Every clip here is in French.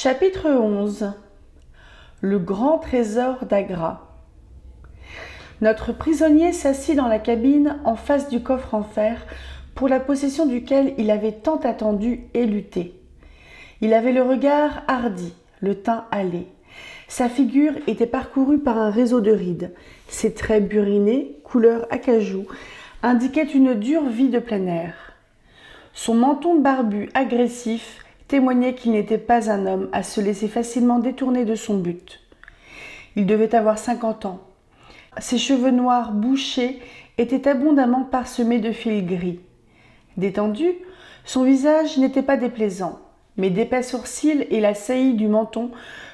Chapitre 11. Le grand trésor d'Agra. Notre prisonnier s'assit dans la cabine en face du coffre en fer pour la possession duquel il avait tant attendu et lutté. Il avait le regard hardi, le teint hâlé. Sa figure était parcourue par un réseau de rides. Ses traits burinés, couleur acajou, indiquaient une dure vie de plein air. Son menton barbu agressif témoignait qu'il n'était pas un homme à se laisser facilement détourner de son but. Il devait avoir 50 ans. Ses cheveux noirs bouchés étaient abondamment parsemés de fils gris. Détendu, son visage n'était pas déplaisant, mais d'épais sourcils et la saillie du menton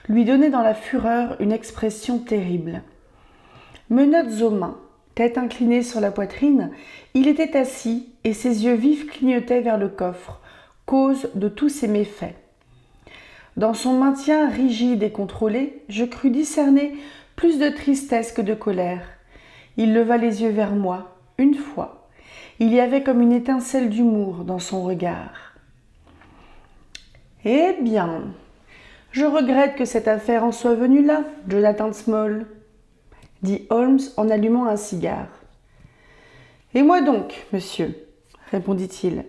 lui donnaient dans la fureur une expression terrible. Menottes aux mains, tête inclinée sur la poitrine, il était assis et ses yeux vifs clignotaient vers le coffre, cause de tous ses méfaits. Dans son maintien rigide et contrôlé, je crus discerner plus de tristesse que de colère. Il leva les yeux vers moi, une fois. Il y avait comme une étincelle d'humour dans son regard. « Eh bien, je regrette que cette affaire en soit venue là, Jonathan Small, » dit Holmes en allumant un cigare. « Et moi donc, monsieur, » répondit-il.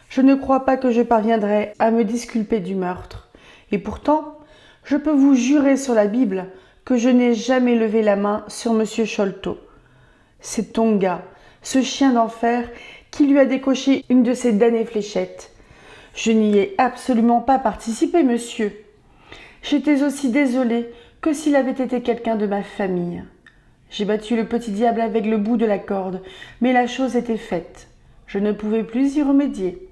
Je ne crois pas que je parviendrai à me disculper du meurtre. Et pourtant, je peux vous jurer sur la Bible que je n'ai jamais levé la main sur M. Sholto. C'est Tonga, ce chien d'enfer, qui lui a décoché une de ces damnées fléchettes. Je n'y ai absolument pas participé, monsieur. J'étais aussi désolée que s'il avait été quelqu'un de ma famille. J'ai battu le petit diable avec le bout de la corde, mais la chose était faite. Je ne pouvais plus y remédier.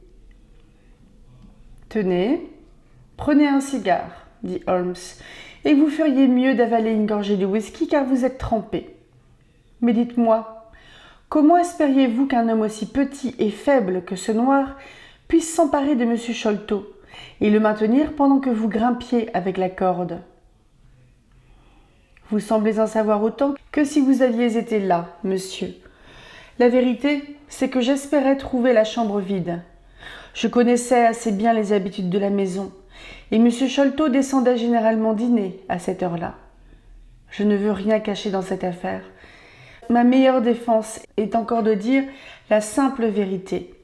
« Tenez, prenez un cigare, » dit Holmes, « et vous feriez mieux d'avaler une gorgée de whisky car vous êtes trempé. Mais dites-moi, comment espériez-vous qu'un homme aussi petit et faible que ce noir puisse s'emparer de M. Sholto et le maintenir pendant que vous grimpiez avec la corde ? Vous semblez en savoir autant que si vous aviez été là, monsieur. La vérité, c'est que j'espérais trouver la chambre vide. Je connaissais assez bien les habitudes de la maison, et M. Sholto descendait généralement dîner à cette heure-là. Je ne veux rien cacher dans cette affaire. Ma meilleure défense est encore de dire la simple vérité.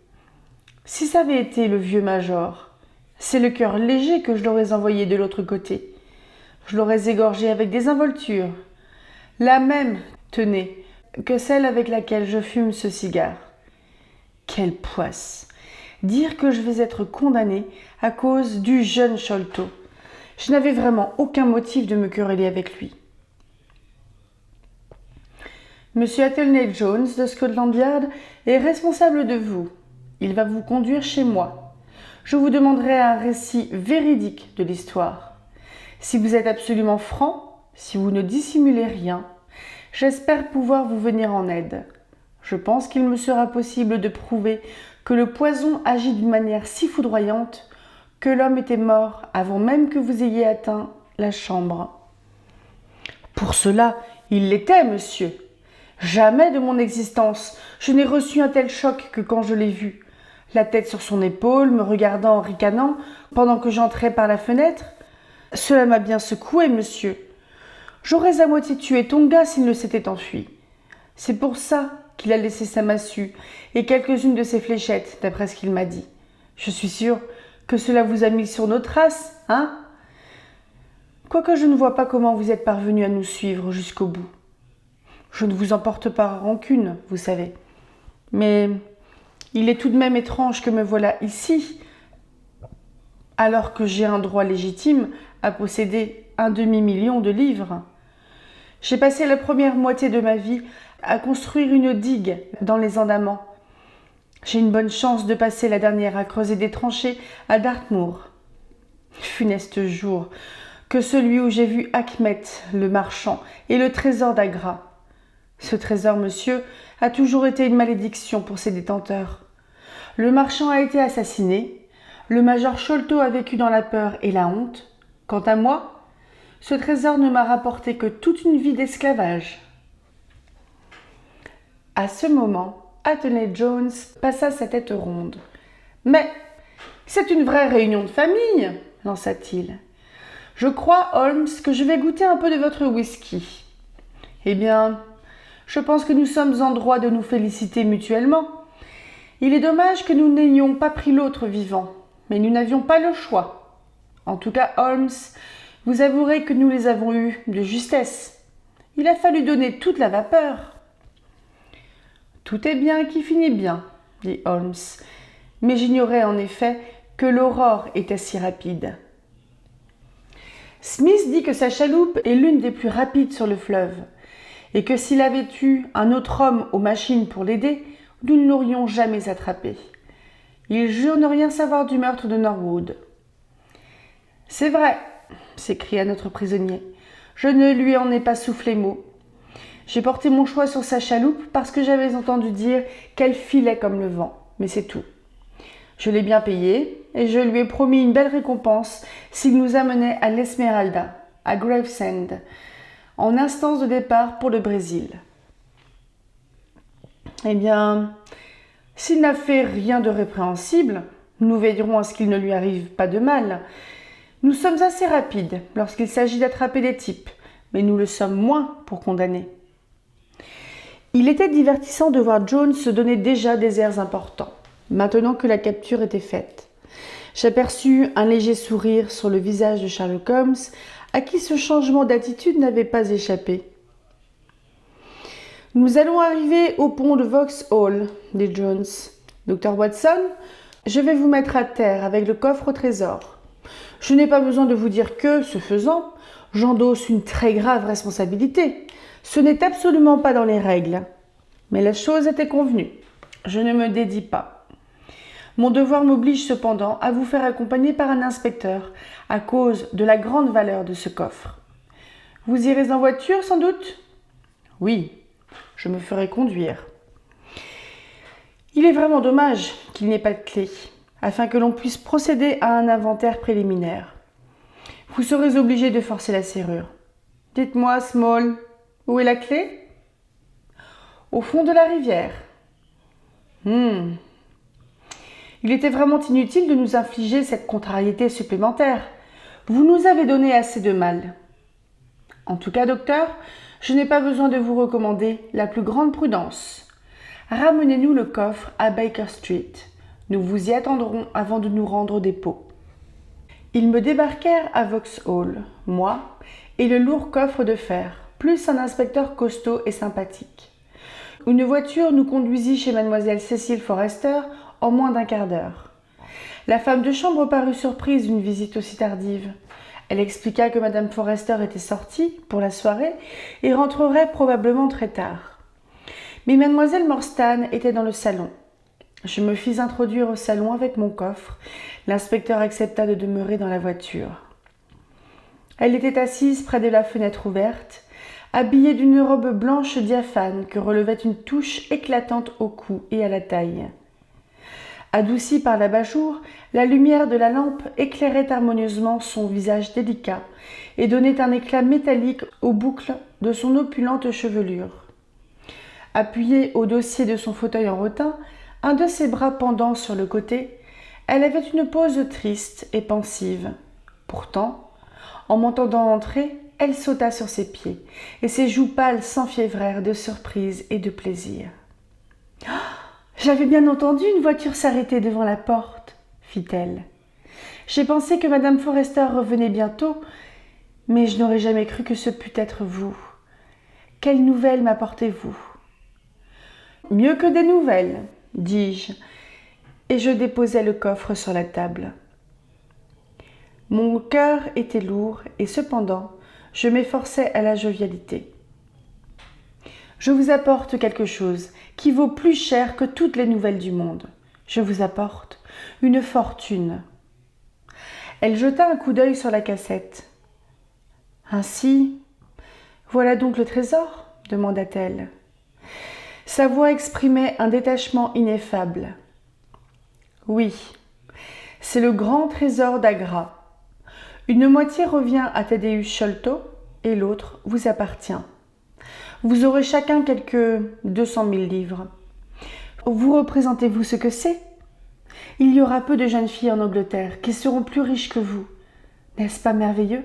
Si ça avait été le vieux major, c'est le cœur léger que je l'aurais envoyé de l'autre côté. Je l'aurais égorgé avec des involtures. La même, tenez, que celle avec laquelle je fume ce cigare. Quelle poisse! Dire que je vais être condamné à cause du jeune Sholto. Je n'avais vraiment aucun motif de me quereller avec lui. Monsieur Athelney Jones de Scotland Yard est responsable de vous. Il va vous conduire chez moi. Je vous demanderai un récit véridique de l'histoire. Si vous êtes absolument franc, si vous ne dissimulez rien, j'espère pouvoir vous venir en aide. Je pense qu'il me sera possible de prouver que le poison agit d'une manière si foudroyante que l'homme était mort avant même que vous ayez atteint la chambre. Pour cela, il l'était, monsieur. Jamais de mon existence je n'ai reçu un tel choc que quand je l'ai vu, la tête sur son épaule, me regardant en ricanant pendant que j'entrais par la fenêtre. Cela m'a bien secoué, monsieur. J'aurais à moitié tué Tonga s'il ne s'était enfui. C'est pour ça qu'il a laissé sa massue et quelques-unes de ses fléchettes, d'après ce qu'il m'a dit. Je suis sûre que cela vous a mis sur nos traces, hein ? Quoique je ne vois pas comment vous êtes parvenu à nous suivre jusqu'au bout. Je ne vous en porte pas rancune, vous savez. Mais il est tout de même étrange que me voilà ici, alors que j'ai un droit légitime à posséder un demi-million de livres. J'ai passé la première moitié de ma vie à construire une digue dans les Andamans. J'ai une bonne chance de passer la dernière à creuser des tranchées à Dartmoor. Funeste jour que celui où j'ai vu Achmet, le marchand, et le trésor d'Agra. Ce trésor, monsieur, a toujours été une malédiction pour ses détenteurs. Le marchand a été assassiné, le major Sholto a vécu dans la peur et la honte. Quant à moi, ce trésor ne m'a rapporté que toute une vie d'esclavage. À ce moment, Athelney Jones passa sa tête ronde. « Mais c'est une vraie réunion de famille !» lança-t-il. Je crois, Holmes, que je vais goûter un peu de votre whisky. Eh bien, je pense que nous sommes en droit de nous féliciter mutuellement. Il est dommage que nous n'ayons pas pris l'autre vivant, mais nous n'avions pas le choix. En tout cas, Holmes, vous avouerez que nous les avons eus de justesse. Il a fallu donner toute la vapeur. Tout est bien qui finit bien, dit Holmes, mais j'ignorais en effet que l'aurore était si rapide. Smith dit que sa chaloupe est l'une des plus rapides sur le fleuve, et que s'il avait eu un autre homme aux machines pour l'aider, nous ne l'aurions jamais attrapé. Il jure ne rien savoir du meurtre de Norwood. « C'est vrai, » s'écria notre prisonnier. « Je ne lui en ai pas soufflé mot. J'ai porté mon choix sur sa chaloupe parce que j'avais entendu dire qu'elle filait comme le vent, mais c'est tout. Je l'ai bien payé et je lui ai promis une belle récompense s'il nous amenait à l'Esmeralda, à Gravesend, en instance de départ pour le Brésil. Eh bien, s'il n'a fait rien de répréhensible, nous veillerons à ce qu'il ne lui arrive pas de mal. Nous sommes assez rapides lorsqu'il s'agit d'attraper des types, mais nous le sommes moins pour condamner. » Il était divertissant de voir Jones se donner déjà des airs importants, maintenant que la capture était faite. J'aperçus un léger sourire sur le visage de Sherlock Holmes, à qui ce changement d'attitude n'avait pas échappé. « Nous allons arriver au pont de Vauxhall, dit Jones. Dr. Watson, je vais vous mettre à terre avec le coffre au trésor. Je n'ai pas besoin de vous dire que, ce faisant, j'endosse une très grave responsabilité. Ce n'est absolument pas dans les règles. Mais la chose était convenue. Je ne me dédie pas. Mon devoir m'oblige cependant à vous faire accompagner par un inspecteur à cause de la grande valeur de ce coffre. Vous irez en voiture, sans doute ? Oui, je me ferai conduire. Il est vraiment dommage qu'il n'ait pas de clé, afin que l'on puisse procéder à un inventaire préliminaire. Vous serez obligé de forcer la serrure. Dites-moi, Small, où est la clé ? Au fond de la rivière. Il était vraiment inutile de nous infliger cette contrariété supplémentaire. Vous nous avez donné assez de mal. En tout cas, docteur, je n'ai pas besoin de vous recommander la plus grande prudence. Ramenez-nous le coffre à Baker Street. Nous vous y attendrons avant de nous rendre au dépôt. Ils me débarquèrent à Vauxhall, moi, et le lourd coffre de fer, plus un inspecteur costaud et sympathique. Une voiture nous conduisit chez mademoiselle Cécile Forrester en moins d'un quart d'heure. La femme de chambre parut surprise d'une visite aussi tardive. Elle expliqua que madame Forrester était sortie pour la soirée et rentrerait probablement très tard. Mais mademoiselle Morstan était dans le salon. Je me fis introduire au salon avec mon coffre. L'inspecteur accepta de demeurer dans la voiture. Elle était assise près de la fenêtre ouverte, habillée d'une robe blanche diaphane que relevait une touche éclatante au cou et à la taille. Adoucie par l'abat-jour, la lumière de la lampe éclairait harmonieusement son visage délicat et donnait un éclat métallique aux boucles de son opulente chevelure. Appuyée au dossier de son fauteuil en rotin, un de ses bras pendant sur le côté, elle avait une pose triste et pensive. Pourtant, en m'entendant entrer, elle sauta sur ses pieds, et ses joues pâles s'enfiévrèrent de surprise et de plaisir. « Oh, j'avais bien entendu une voiture s'arrêter devant la porte, fit-elle. J'ai pensé que madame Forrester revenait bientôt, mais je n'aurais jamais cru que ce pût être vous. Quelles nouvelles m'apportez-vous ? Mieux que des nouvelles, dis-je, et je déposai le coffre sur la table. Mon cœur était lourd, et cependant, je m'efforçais à la jovialité. Je vous apporte quelque chose qui vaut plus cher que toutes les nouvelles du monde. Je vous apporte une fortune. Elle jeta un coup d'œil sur la cassette. Ainsi, voilà donc le trésor ? Demanda-t-elle. Sa voix exprimait un détachement ineffable. Oui, c'est le grand trésor d'Agra. Une moitié revient à Thaddeus Sholto et l'autre vous appartient. Vous aurez chacun quelques 200 000 livres. Vous représentez-vous ce que c'est ? Il y aura peu de jeunes filles en Angleterre qui seront plus riches que vous. N'est-ce pas merveilleux ?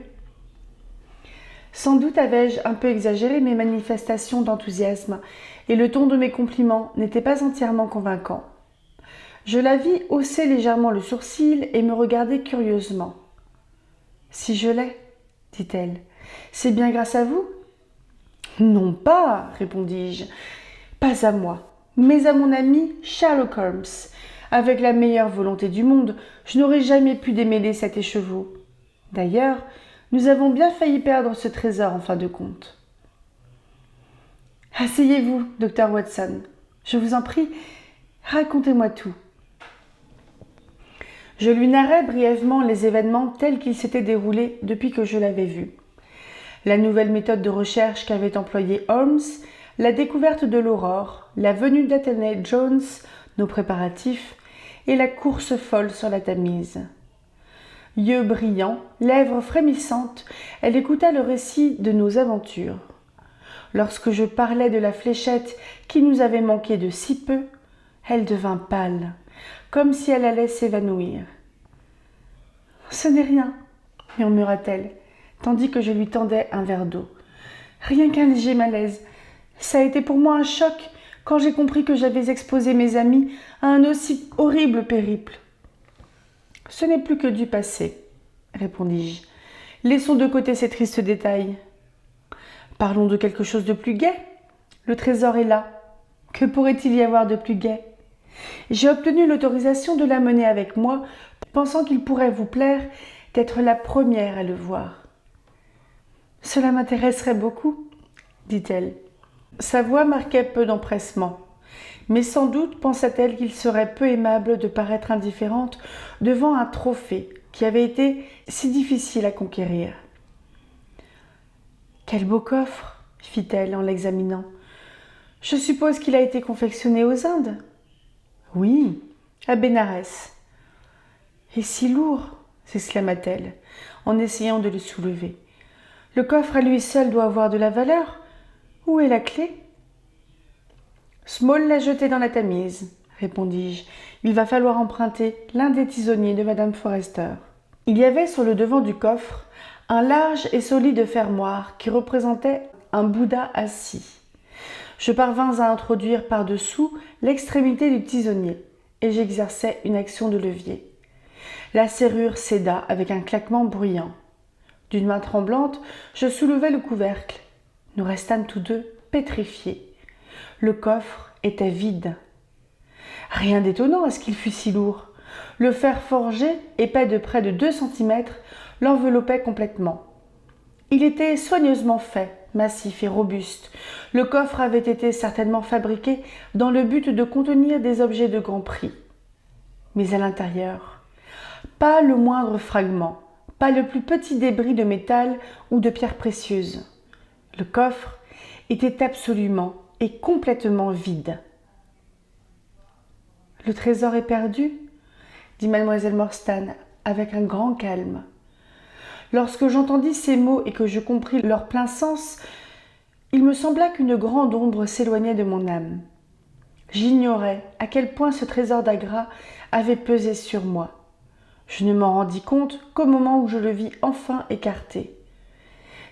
Sans doute avais-je un peu exagéré mes manifestations d'enthousiasme, et le ton de mes compliments n'était pas entièrement convaincant. Je la vis hausser légèrement le sourcil et me regarder curieusement. « Si je l'ai, dit-elle, c'est bien grâce à vous ? » Non pas, répondis-je, pas à moi, mais à mon ami Sherlock Holmes. Avec la meilleure volonté du monde, je n'aurais jamais pu démêler cet écheveau. D'ailleurs, nous avons bien failli perdre ce trésor en fin de compte. Asseyez-vous, docteur Watson. Je vous en prie, racontez-moi tout. Je lui narrai brièvement les événements tels qu'ils s'étaient déroulés depuis que je l'avais vu. La nouvelle méthode de recherche qu'avait employée Holmes, la découverte de l'aurore, la venue d'Athénée Jones, nos préparatifs, et la course folle sur la Tamise. Yeux brillants, lèvres frémissantes, elle écouta le récit de nos aventures. Lorsque je parlais de la fléchette qui nous avait manqué de si peu, elle devint pâle, comme si elle allait s'évanouir. « Ce n'est rien, » murmura-t-elle, tandis que je lui tendais un verre d'eau. « Rien qu'un léger malaise. Ça a été pour moi un choc quand j'ai compris que j'avais exposé mes amis à un aussi horrible périple. »« Ce n'est plus que du passé, » répondis-je. « Laissons de côté ces tristes détails. Parlons de quelque chose de plus gai. Le trésor est là. Que pourrait-il y avoir de plus gai ? J'ai obtenu l'autorisation de l'amener avec moi, pensant qu'il pourrait vous plaire d'être la première à le voir. « Cela m'intéresserait beaucoup, » dit-elle. Sa voix marquait peu d'empressement, mais sans doute pensa-t-elle qu'il serait peu aimable de paraître indifférente devant un trophée qui avait été si difficile à conquérir. « Quel beau coffre !» fit-elle en l'examinant. « Je suppose qu'il a été confectionné aux Indes ?»« Oui, à Bénarès. »« Et si lourd !» s'exclama-t-elle, en essayant de le soulever. « Le coffre à lui seul doit avoir de la valeur. Où est la clé ?»« Small l'a jeté dans la Tamise, » répondis-je. « Il va falloir emprunter l'un des tisonniers de Madame Forester. » Il y avait sur le devant du coffre un large et solide fermoir qui représentait un Bouddha assis. Je parvins à introduire par-dessous l'extrémité du tisonnier et j'exerçai une action de levier. La serrure céda avec un claquement bruyant. D'une main tremblante, je soulevai le couvercle. Nous restâmes tous deux pétrifiés. Le coffre était vide. Rien d'étonnant à ce qu'il fût si lourd. Le fer forgé, épais de près de 2 centimètres, l'enveloppait complètement. Il était soigneusement fait, massif et robuste. Le coffre avait été certainement fabriqué dans le but de contenir des objets de grand prix. Mais à l'intérieur, pas le moindre fragment, pas le plus petit débris de métal ou de pierres précieuses. Le coffre était absolument et complètement vide. « Le trésor est perdu ?» dit mademoiselle Morstan avec un grand calme. Lorsque j'entendis ces mots et que je compris leur plein sens, il me sembla qu'une grande ombre s'éloignait de mon âme. J'ignorais à quel point ce trésor d'Agra avait pesé sur moi. Je ne m'en rendis compte qu'au moment où je le vis enfin écarté.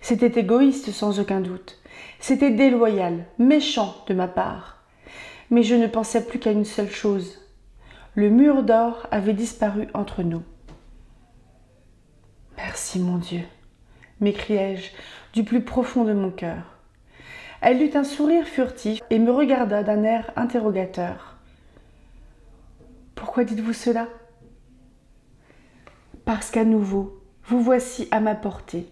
C'était égoïste sans aucun doute. C'était déloyal, méchant de ma part. Mais je ne pensais plus qu'à une seule chose. Le mur d'or avait disparu entre nous. « Merci, mon Dieu !» m'écriai-je du plus profond de mon cœur. Elle eut un sourire furtif et me regarda d'un air interrogateur. « Pourquoi dites-vous cela ?»« Parce qu'à nouveau, vous voici à ma portée, »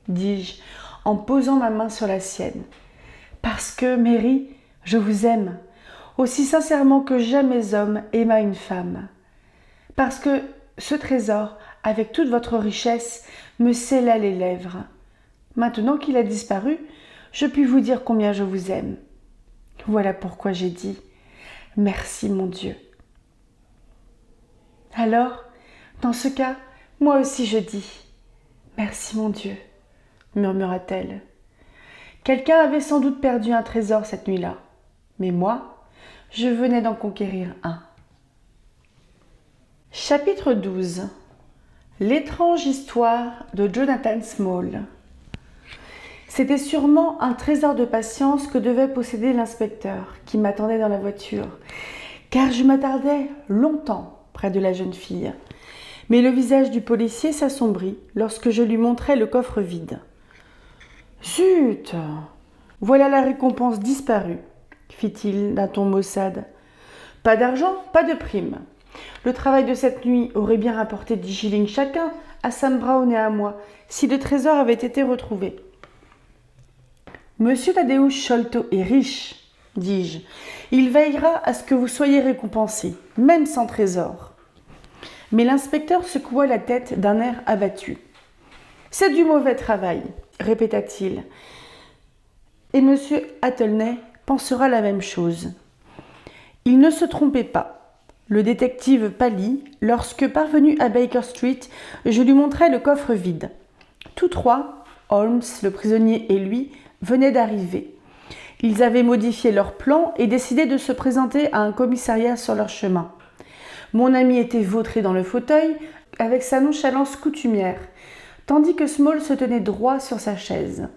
dis-je en posant ma main sur la sienne. « Parce que, Mary, je vous aime, aussi sincèrement que jamais homme aima une femme. Parce que ce trésor, avec toute votre richesse, me scella les lèvres. Maintenant qu'il a disparu, je puis vous dire combien je vous aime. Voilà pourquoi j'ai dit « Merci, mon Dieu ». Alors, dans ce cas, moi aussi je dis « Merci, mon Dieu », murmura-t-elle. Quelqu'un avait sans doute perdu un trésor cette nuit-là, mais moi, je venais d'en conquérir un. Chapitre 12. L'étrange histoire de Jonathan Small. C'était sûrement un trésor de patience que devait posséder l'inspecteur qui m'attendait dans la voiture, car je m'attardais longtemps près de la jeune fille. Mais le visage du policier s'assombrit lorsque je lui montrai le coffre vide. « Zut! Voilà la récompense disparue, fit-il d'un ton maussade. Pas d'argent, pas de prime. Le travail de cette nuit aurait bien rapporté 10 shillings chacun à Sam Brown et à moi, si le trésor avait été retrouvé. Monsieur Thaddeus Sholto est riche, dis-je. Il veillera à ce que vous soyez récompensé, même sans trésor. Mais l'inspecteur secoua la tête d'un air abattu. C'est du mauvais travail, répéta-t-il. Et monsieur Athelney pensera la même chose. Il ne se trompait pas. Le détective pâlit lorsque, parvenu à Baker Street, je lui montrai le coffre vide. Tous trois, Holmes, le prisonnier et lui, venaient d'arriver. Ils avaient modifié leur plan et décidé de se présenter à un commissariat sur leur chemin. Mon ami était vautré dans le fauteuil avec sa nonchalance coutumière, tandis que Small se tenait droit sur sa chaise.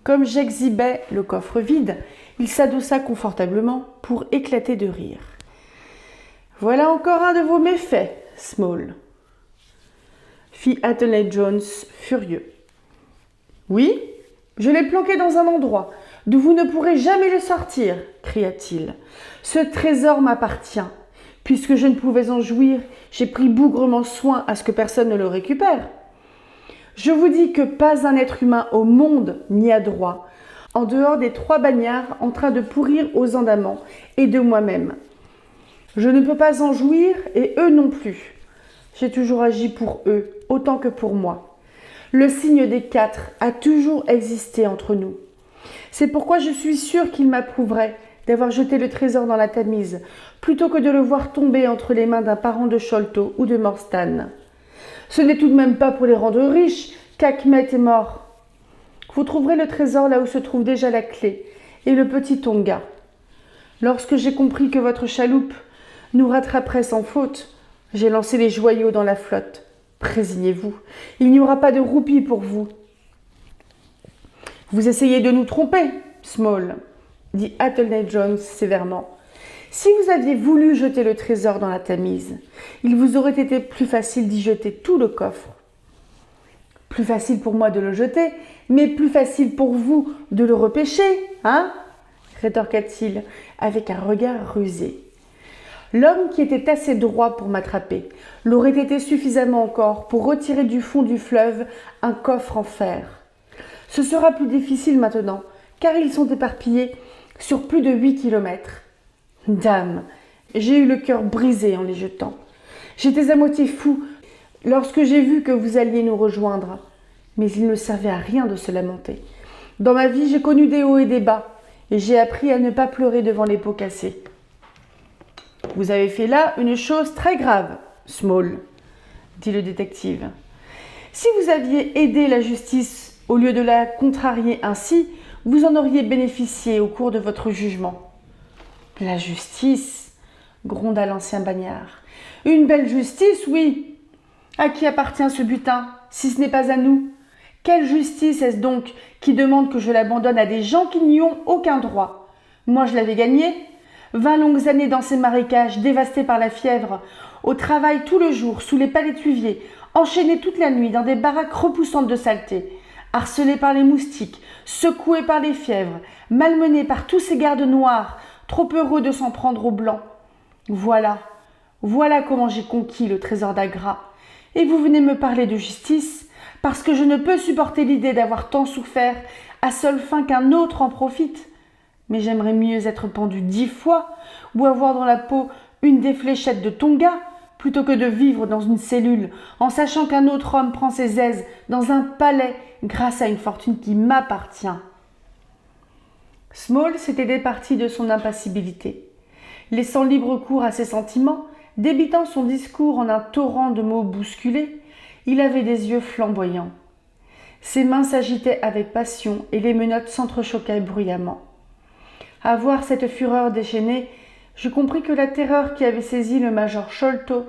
Comme j'exhibais le coffre vide, il s'adossa confortablement pour éclater de rire. « Voilà encore un de vos méfaits, Small, » fit Athelney Jones, furieux. « Oui, je l'ai planqué dans un endroit d'où vous ne pourrez jamais le sortir, » cria-t-il. « Ce trésor m'appartient. Puisque je ne pouvais en jouir, j'ai pris bougrement soin à ce que personne ne le récupère. Je vous dis que pas un être humain au monde n'y a droit, en dehors des 3 bagnards en train de pourrir aux Andamans et de moi-même. Je ne peux pas en jouir et eux non plus. J'ai toujours agi pour eux autant que pour moi. Le signe des 4 a toujours existé entre nous. C'est pourquoi je suis sûre qu'il m'approuverait d'avoir jeté le trésor dans la Tamise, plutôt que de le voir tomber entre les mains d'un parent de Sholto ou de Morstan. Ce n'est tout de même pas pour les rendre riches qu'Achmet est mort. Vous trouverez le trésor là où se trouve déjà la clé et le petit Tonga. Lorsque j'ai compris que votre chaloupe nous rattraperait sans faute, j'ai lancé les joyaux dans la flotte. Présignez-vous, il n'y aura pas de roupie pour vous. Vous essayez de nous tromper, Small, dit Athelney Jones sévèrement. Si vous aviez voulu jeter le trésor dans la Tamise, il vous aurait été plus facile d'y jeter tout le coffre. Plus facile pour moi de le jeter, mais plus facile pour vous de le repêcher, hein ? Rétorqua-t-il avec un regard rusé. L'homme qui était assez droit pour m'attraper l'aurait été suffisamment encore pour retirer du fond du fleuve un coffre en fer. Ce sera plus difficile maintenant, car ils sont éparpillés sur plus de 8 kilomètres. Dame, j'ai eu le cœur brisé en les jetant. J'étais à moitié fou lorsque j'ai vu que vous alliez nous rejoindre. Mais il ne servait à rien de se lamenter. Dans ma vie, j'ai connu des hauts et des bas, et j'ai appris à ne pas pleurer devant les pots cassés. Vous avez fait là une chose très grave, Small, dit le détective. Si vous aviez aidé la justice au lieu de la contrarier ainsi, vous en auriez bénéficié au cours de votre jugement. La justice, gronda l'ancien bagnard. Une belle justice, oui. À qui appartient ce butin, si ce n'est pas à nous? Quelle justice est-ce donc qui demande que je l'abandonne à des gens qui n'y ont aucun droit? Moi, je l'avais gagné. 20 longues années dans ces marécages dévastés par la fièvre, au travail tout le jour, sous les palétuviers, enchaîné toute la nuit dans des baraques repoussantes de saleté, harcelé par les moustiques, secoué par les fièvres, malmené par tous ces gardes noirs, trop heureux de s'en prendre aux blancs. Voilà comment j'ai conquis le trésor d'Agra. Et vous venez me parler de justice, parce que je ne peux supporter l'idée d'avoir tant souffert, à seule fin qu'un autre en profite. Mais j'aimerais mieux être pendu 10 fois, ou avoir dans la peau une des fléchettes de Tonga, plutôt que de vivre dans une cellule, en sachant qu'un autre homme prend ses aises dans un palais grâce à une fortune qui m'appartient. Small s'était départi de son impassibilité. Laissant libre cours à ses sentiments, débitant son discours en un torrent de mots bousculés, il avait des yeux flamboyants. Ses mains s'agitaient avec passion et les menottes s'entrechoquaient bruyamment. À voir cette fureur déchaînée, je compris que la terreur qui avait saisi le major Sholto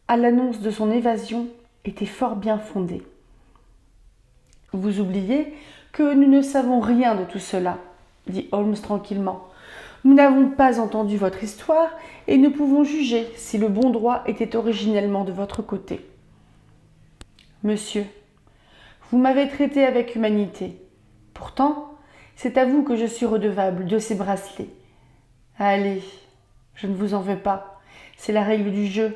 à l'annonce de son évasion était fort bien fondée. Vous oubliez que nous ne savons rien de tout cela, dit Holmes tranquillement. Nous n'avons pas entendu votre histoire et ne pouvons juger si le bon droit était originellement de votre côté. Monsieur, vous m'avez traité avec humanité. Pourtant, c'est à vous que je suis redevable de ces bracelets. Allez, je ne vous en veux pas. C'est la règle du jeu.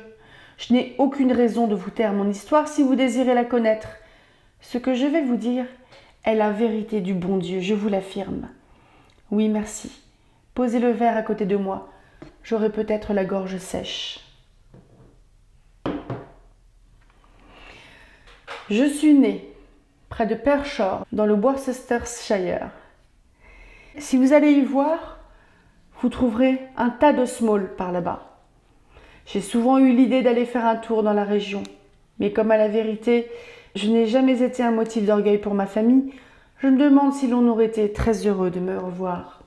Je n'ai aucune raison de vous taire mon histoire si vous désirez la connaître. Ce que je vais vous dire est la vérité du bon Dieu, je vous l'affirme. Oui, merci. Posez le verre à côté de moi. J'aurai peut-être la gorge sèche. Je suis né près de Pershore, dans le Worcestershire. Si vous allez y voir, vous trouverez un tas de small par là-bas. J'ai souvent eu l'idée d'aller faire un tour dans la région, mais comme à la vérité, je n'ai jamais été un motif d'orgueil pour ma famille, je me demande si l'on aurait été très heureux de me revoir.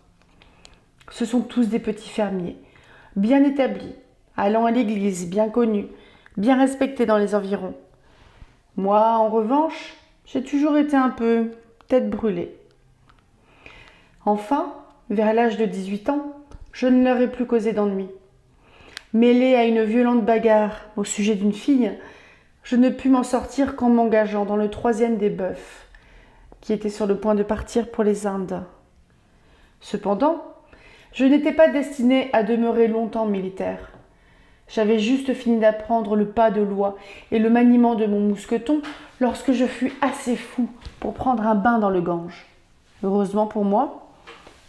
Ce sont tous des petits fermiers, bien établis, allant à l'église, bien connus, bien respectés dans les environs. Moi, en revanche, j'ai toujours été un peu tête brûlée. Enfin, vers l'âge de 18 ans, je ne leur ai plus causé d'ennui. Mêlée à une violente bagarre au sujet d'une fille, je ne pus m'en sortir qu'en m'engageant dans le 3e des bœufs, qui était sur le point de partir pour les Indes. Cependant, je n'étais pas destinée à demeurer longtemps militaire. J'avais juste fini d'apprendre le pas de l'oie et le maniement de mon mousqueton lorsque je fus assez fou pour prendre un bain dans le Gange. Heureusement pour moi,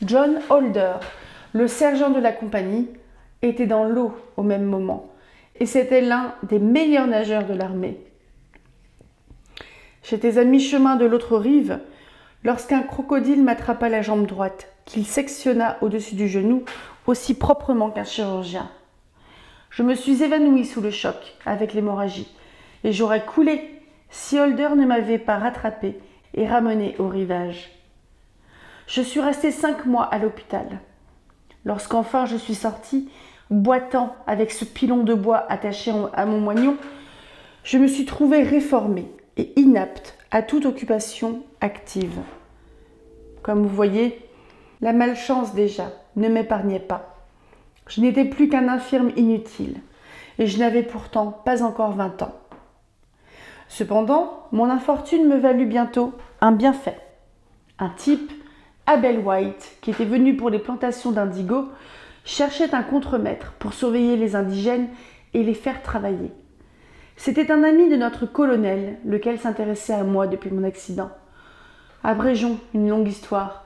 John Holder, le sergent de la compagnie, était dans l'eau au même moment, et c'était l'un des meilleurs nageurs de l'armée. J'étais à mi-chemin de l'autre rive lorsqu'un crocodile m'attrapa la jambe droite, qu'il sectionna au-dessus du genou aussi proprement qu'un chirurgien. Je me suis évanouie sous le choc avec l'hémorragie, et j'aurais coulé si Holder ne m'avait pas rattrapé et ramené au rivage. Je suis restée 5 mois à l'hôpital. Lorsqu'enfin je suis sortie, boitant avec ce pilon de bois attaché à mon moignon, je me suis trouvée réformée et inapte à toute occupation active. Comme vous voyez, la malchance déjà ne m'épargnait pas. Je n'étais plus qu'un infirme inutile, et je n'avais pourtant pas encore 20 ans. Cependant, mon infortune me valut bientôt un bienfait. Un type, Abel White, qui était venu pour les plantations d'indigo, cherchait un contremaître pour surveiller les indigènes et les faire travailler. C'était un ami de notre colonel, lequel s'intéressait à moi depuis mon accident. Abrégeons une longue histoire.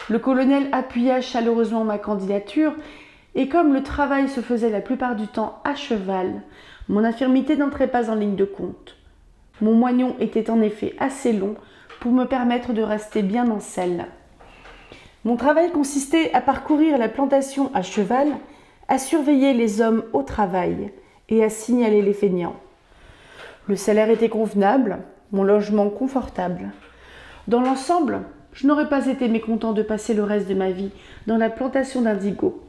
Le colonel appuya chaleureusement ma candidature, et comme le travail se faisait la plupart du temps à cheval, mon infirmité n'entrait pas en ligne de compte. Mon moignon était en effet assez long pour me permettre de rester bien en selle. Mon travail consistait à parcourir la plantation à cheval, à surveiller les hommes au travail et à signaler les feignants. Le salaire était convenable, mon logement confortable. Dans l'ensemble, je n'aurais pas été mécontent de passer le reste de ma vie dans la plantation d'indigo.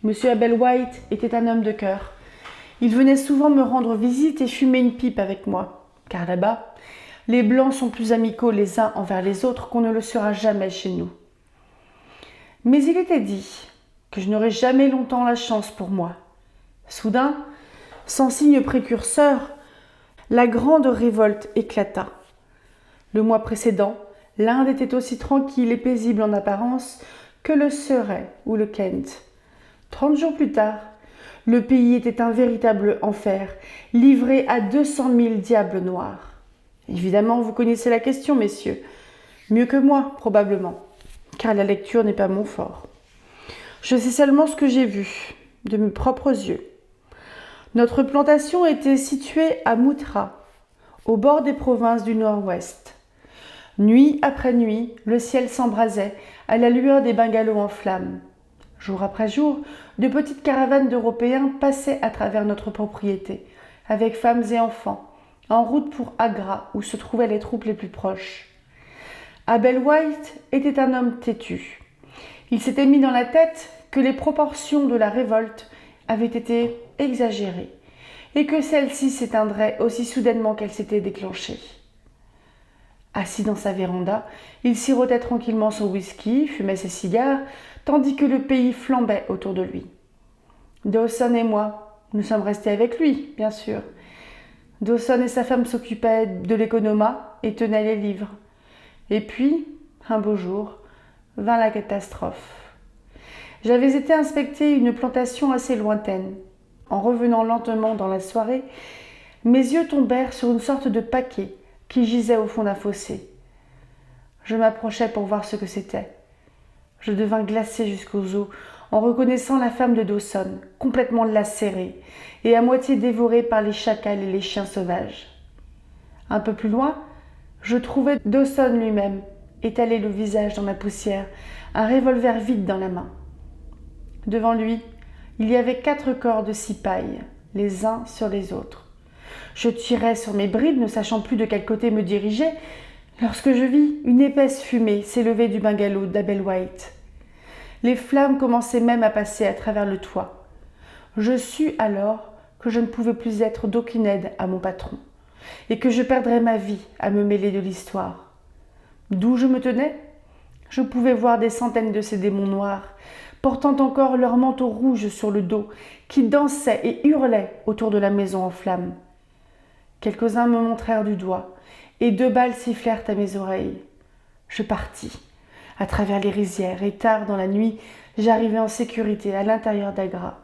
Monsieur Abel White était un homme de cœur. Il venait souvent me rendre visite et fumer une pipe avec moi, car là-bas, les Blancs sont plus amicaux les uns envers les autres qu'on ne le sera jamais chez nous. Mais il était dit que je n'aurais jamais longtemps la chance pour moi. Soudain, sans signe précurseur, la grande révolte éclata. Le mois précédent, l'Inde était aussi tranquille et paisible en apparence que le Surrey ou le Kent. 30 jours plus tard, le pays était un véritable enfer, livré à 200 000 diables noirs. Évidemment, vous connaissez la question, messieurs. Mieux que moi, probablement, car la lecture n'est pas mon fort. Je sais seulement ce que j'ai vu, de mes propres yeux. Notre plantation était située à Muttra, au bord des provinces du Nord-Ouest. Nuit après nuit, le ciel s'embrasait à la lueur des bungalows en flammes. Jour après jour, de petites caravanes d'Européens passaient à travers notre propriété, avec femmes et enfants, en route pour Agra, où se trouvaient les troupes les plus proches. Abel White était un homme têtu. Il s'était mis dans la tête que les proportions de la révolte avaient été exagérées et que celle-ci s'éteindrait aussi soudainement qu'elle s'était déclenchée. Assis dans sa véranda, il sirotait tranquillement son whisky, fumait ses cigares, tandis que le pays flambait autour de lui. Dawson et moi, nous sommes restés avec lui, bien sûr. Dawson et sa femme s'occupaient de l'économat et tenaient les livres. Et puis, un beau jour, vint la catastrophe. J'avais été inspecter une plantation assez lointaine. En revenant lentement dans la soirée, mes yeux tombèrent sur une sorte de paquet qui gisait au fond d'un fossé. Je m'approchai pour voir ce que c'était. Je devins glacé jusqu'aux os en reconnaissant la femme de Dawson, complètement lacérée et à moitié dévorée par les chacals et les chiens sauvages. Un peu plus loin, je trouvai Dawson lui-même, étalé le visage dans la poussière, un revolver vide dans la main. Devant lui, il y avait 4 corps de cipaille, les uns sur les autres. Je tirais sur mes brides, ne sachant plus de quel côté me diriger, lorsque je vis une épaisse fumée s'élever du bungalow d'Abel White. Les flammes commençaient même à passer à travers le toit. Je sus alors que je ne pouvais plus être d'aucune aide à mon patron, et que je perdrais ma vie à me mêler de l'histoire. D'où je me tenais, je pouvais voir des centaines de ces démons noirs, portant encore leur manteau rouge sur le dos, qui dansaient et hurlaient autour de la maison en flammes. Quelques-uns me montrèrent du doigt, et 2 balles sifflèrent à mes oreilles. Je partis, à travers les rizières, et tard dans la nuit, j'arrivai en sécurité à l'intérieur d'Agra.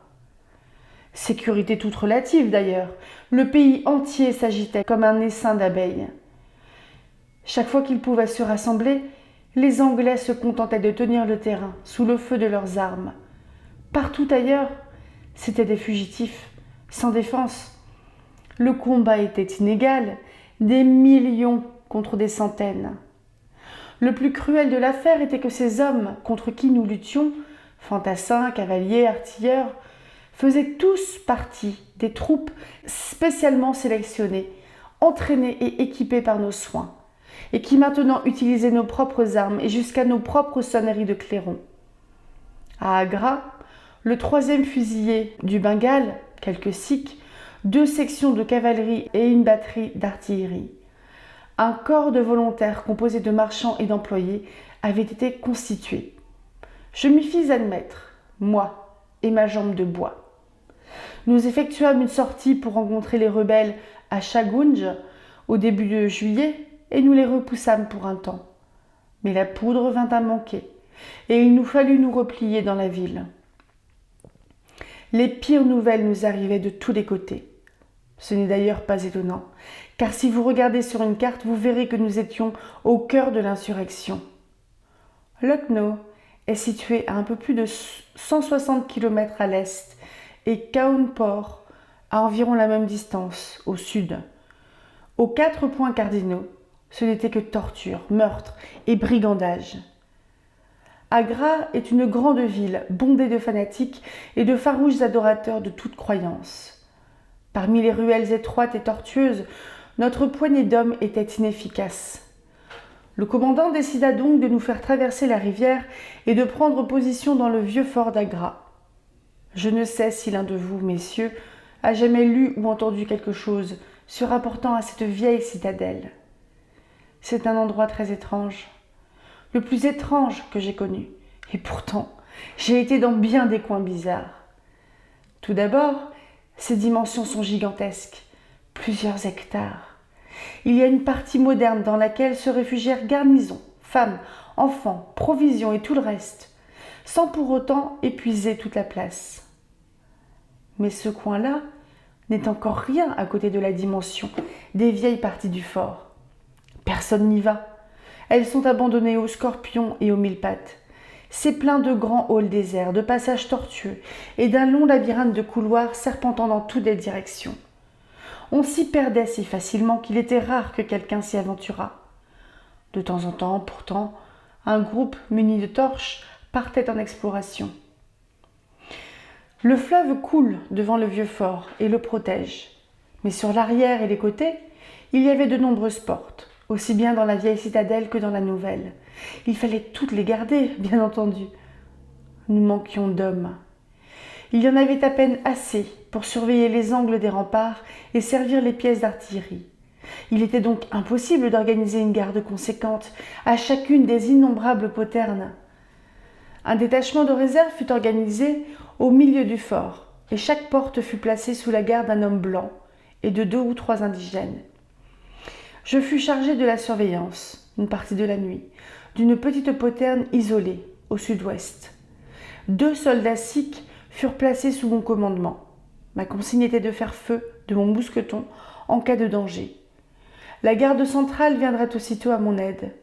Sécurité toute relative d'ailleurs, le pays entier s'agitait comme un essaim d'abeilles. Chaque fois qu'ils pouvaient se rassembler, les Anglais se contentaient de tenir le terrain sous le feu de leurs armes. Partout ailleurs, c'étaient des fugitifs, sans défense. Le combat était inégal, des millions contre des centaines. Le plus cruel de l'affaire était que ces hommes contre qui nous luttions, fantassins, cavaliers, artilleurs, faisaient tous partie des troupes spécialement sélectionnées, entraînées et équipées par nos soins, et qui maintenant utilisaient nos propres armes et jusqu'à nos propres sonneries de clairon. À Agra, le 3e fusilier du Bengale, quelques Sikhs, 2 sections de cavalerie et une batterie d'artillerie. Un corps de volontaires composé de marchands et d'employés avait été constitué. Je m'y fis admettre, moi et ma jambe de bois. Nous effectuâmes une sortie pour rencontrer les rebelles à Shagunj au début de juillet et nous les repoussâmes pour un temps. Mais la poudre vint à manquer et il nous fallut nous replier dans la ville. Les pires nouvelles nous arrivaient de tous les côtés. Ce n'est d'ailleurs pas étonnant, car si vous regardez sur une carte, vous verrez que nous étions au cœur de l'insurrection. Lucknow est situé à un peu plus de 160 km à l'est et Cawnpore à environ la même distance, au sud. Aux 4 points cardinaux, ce n'était que torture, meurtre et brigandage. Agra est une grande ville bondée de fanatiques et de farouches adorateurs de toute croyance. Parmi les ruelles étroites et tortueuses, notre poignée d'hommes était inefficace. Le commandant décida donc de nous faire traverser la rivière et de prendre position dans le vieux fort d'Agra. Je ne sais si l'un de vous, messieurs, a jamais lu ou entendu quelque chose se rapportant à cette vieille citadelle. C'est un endroit très étrange, le plus étrange que j'ai connu, et pourtant, j'ai été dans bien des coins bizarres. Tout d'abord, ses dimensions sont gigantesques, plusieurs hectares. Il y a une partie moderne dans laquelle se réfugièrent garnisons, femmes, enfants, provisions et tout le reste, sans pour autant épuiser toute la place. Mais ce coin-là n'est encore rien à côté de la dimension des vieilles parties du fort. Personne n'y va. Elles sont abandonnées aux scorpions et aux mille-pattes. C'est plein de grands halls déserts, de passages tortueux et d'un long labyrinthe de couloirs serpentant dans toutes les directions. On s'y perdait si facilement qu'il était rare que quelqu'un s'y aventurât. De temps en temps, pourtant, un groupe muni de torches partait en exploration. Le fleuve coule devant le vieux fort et le protège. Mais sur l'arrière et les côtés, il y avait de nombreuses portes, aussi bien dans la vieille citadelle que dans la nouvelle. Il fallait toutes les garder, bien entendu. Nous manquions d'hommes. Il y en avait à peine assez pour surveiller les angles des remparts et servir les pièces d'artillerie. Il était donc impossible d'organiser une garde conséquente à chacune des innombrables poternes. Un détachement de réserve fut organisé au milieu du fort, et chaque porte fut placée sous la garde d'un homme blanc et de 2 ou 3 indigènes. Je fus chargé de la surveillance, une partie de la nuit, d'une petite poterne isolée, au sud-ouest. 2 soldats sikhs furent placés sous mon commandement. Ma consigne était de faire feu de mon mousqueton en cas de danger. La garde centrale viendrait aussitôt à mon aide.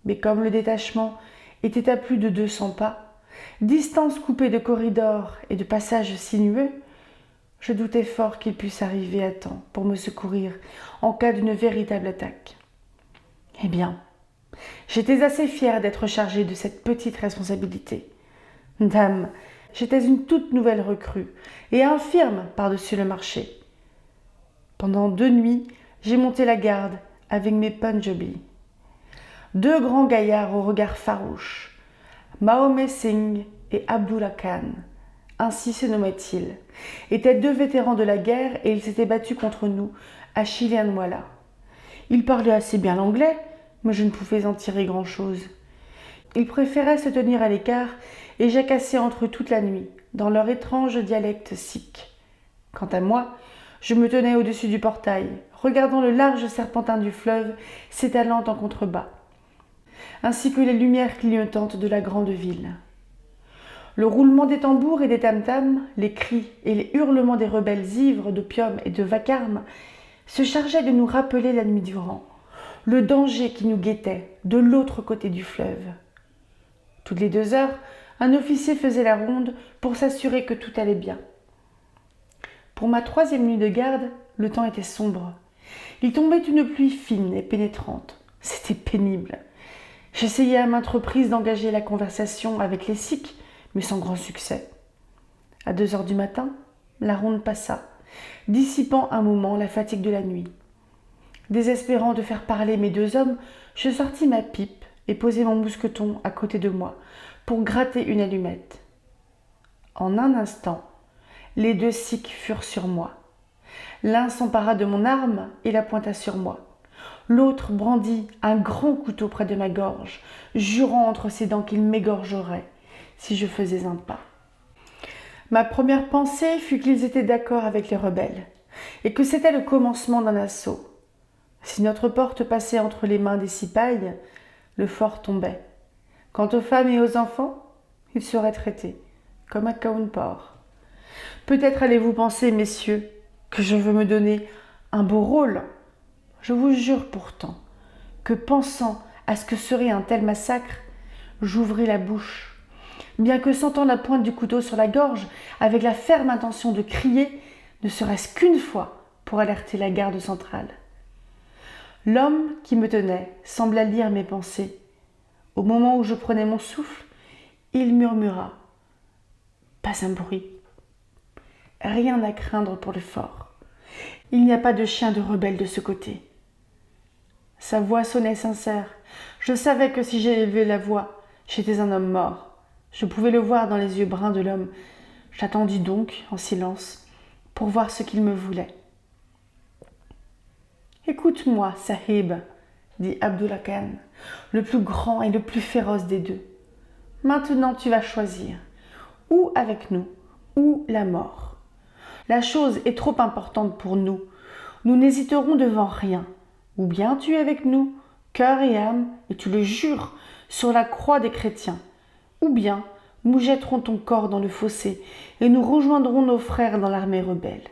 Mais comme le détachement était à plus de 200 pas, distance coupée de corridors et de passages sinueux, je doutais fort qu'il puisse arriver à temps pour me secourir en cas d'une véritable attaque. Eh bien, j'étais assez fière d'être chargée de cette petite responsabilité. Dame, j'étais une toute nouvelle recrue et infirme par-dessus le marché. Pendant 2 nuits, j'ai monté la garde avec mes Punjabis. 2 grands gaillards au regard farouche, Mahomet Singh et Abdullah Khan, ainsi se nommaient-ils, étaient 2 vétérans de la guerre et ils s'étaient battus contre nous à Chilianwala. Ils parlaient assez bien l'anglais, mais je ne pouvais en tirer grand-chose. Ils préféraient se tenir à l'écart et jacasser entre eux toute la nuit, dans leur étrange dialecte sikh. Quant à moi, je me tenais au-dessus du portail, regardant le large serpentin du fleuve s'étalant en contrebas, ainsi que les lumières clignotantes de la grande ville. Le roulement des tambours et des tam-tams, les cris et les hurlements des rebelles ivres d'opium et de vacarme se chargeaient de nous rappeler la nuit durant le danger qui nous guettait de l'autre côté du fleuve. Toutes les 2 heures, un officier faisait la ronde pour s'assurer que tout allait bien. Pour ma 3e nuit de garde, le temps était sombre. Il tombait une pluie fine et pénétrante. C'était pénible. J'essayais à maintes reprises d'engager la conversation avec les sikhs, mais sans grand succès. À 2 heures du matin, la ronde passa, dissipant un moment la fatigue de la nuit. Désespérant de faire parler mes 2 hommes, je sortis ma pipe et posai mon mousqueton à côté de moi pour gratter une allumette. En un instant, les 2 sikhs furent sur moi. L'un s'empara de mon arme et la pointa sur moi. L'autre brandit un grand couteau près de ma gorge, jurant entre ses dents qu'il m'égorgerait si je faisais un pas. Ma première pensée fut qu'ils étaient d'accord avec les rebelles et que c'était le commencement d'un assaut. Si notre porte passait entre les mains des cipayes, le fort tombait. Quant aux femmes et aux enfants, ils seraient traités comme à Cawnpore. Peut-être allez-vous penser, messieurs, que je veux me donner un beau rôle. Je vous jure pourtant que, pensant à ce que serait un tel massacre, j'ouvris la bouche, bien que sentant la pointe du couteau sur la gorge, avec la ferme intention de crier, ne serait-ce qu'une fois, pour alerter la garde centrale. L'homme qui me tenait sembla lire mes pensées. Au moment où je prenais mon souffle, il murmura « Pas un bruit. Rien à craindre pour le fort. Il n'y a pas de chien de rebelle de ce côté. » Sa voix sonnait sincère. Je savais que si j'élevais la voix, j'étais un homme mort. Je pouvais le voir dans les yeux bruns de l'homme. J'attendis donc, en silence, pour voir ce qu'il me voulait. « Écoute-moi, Sahib, » dit Abdullah Khan, le plus grand et le plus féroce des 2. « Maintenant tu vas choisir, ou avec nous, ou la mort. La chose est trop importante pour nous. Nous n'hésiterons devant rien. Ou bien tu es avec nous, cœur et âme, et tu le jures, sur la croix des chrétiens. Ou bien nous jetterons ton corps dans le fossé et nous rejoindrons nos frères dans l'armée rebelle.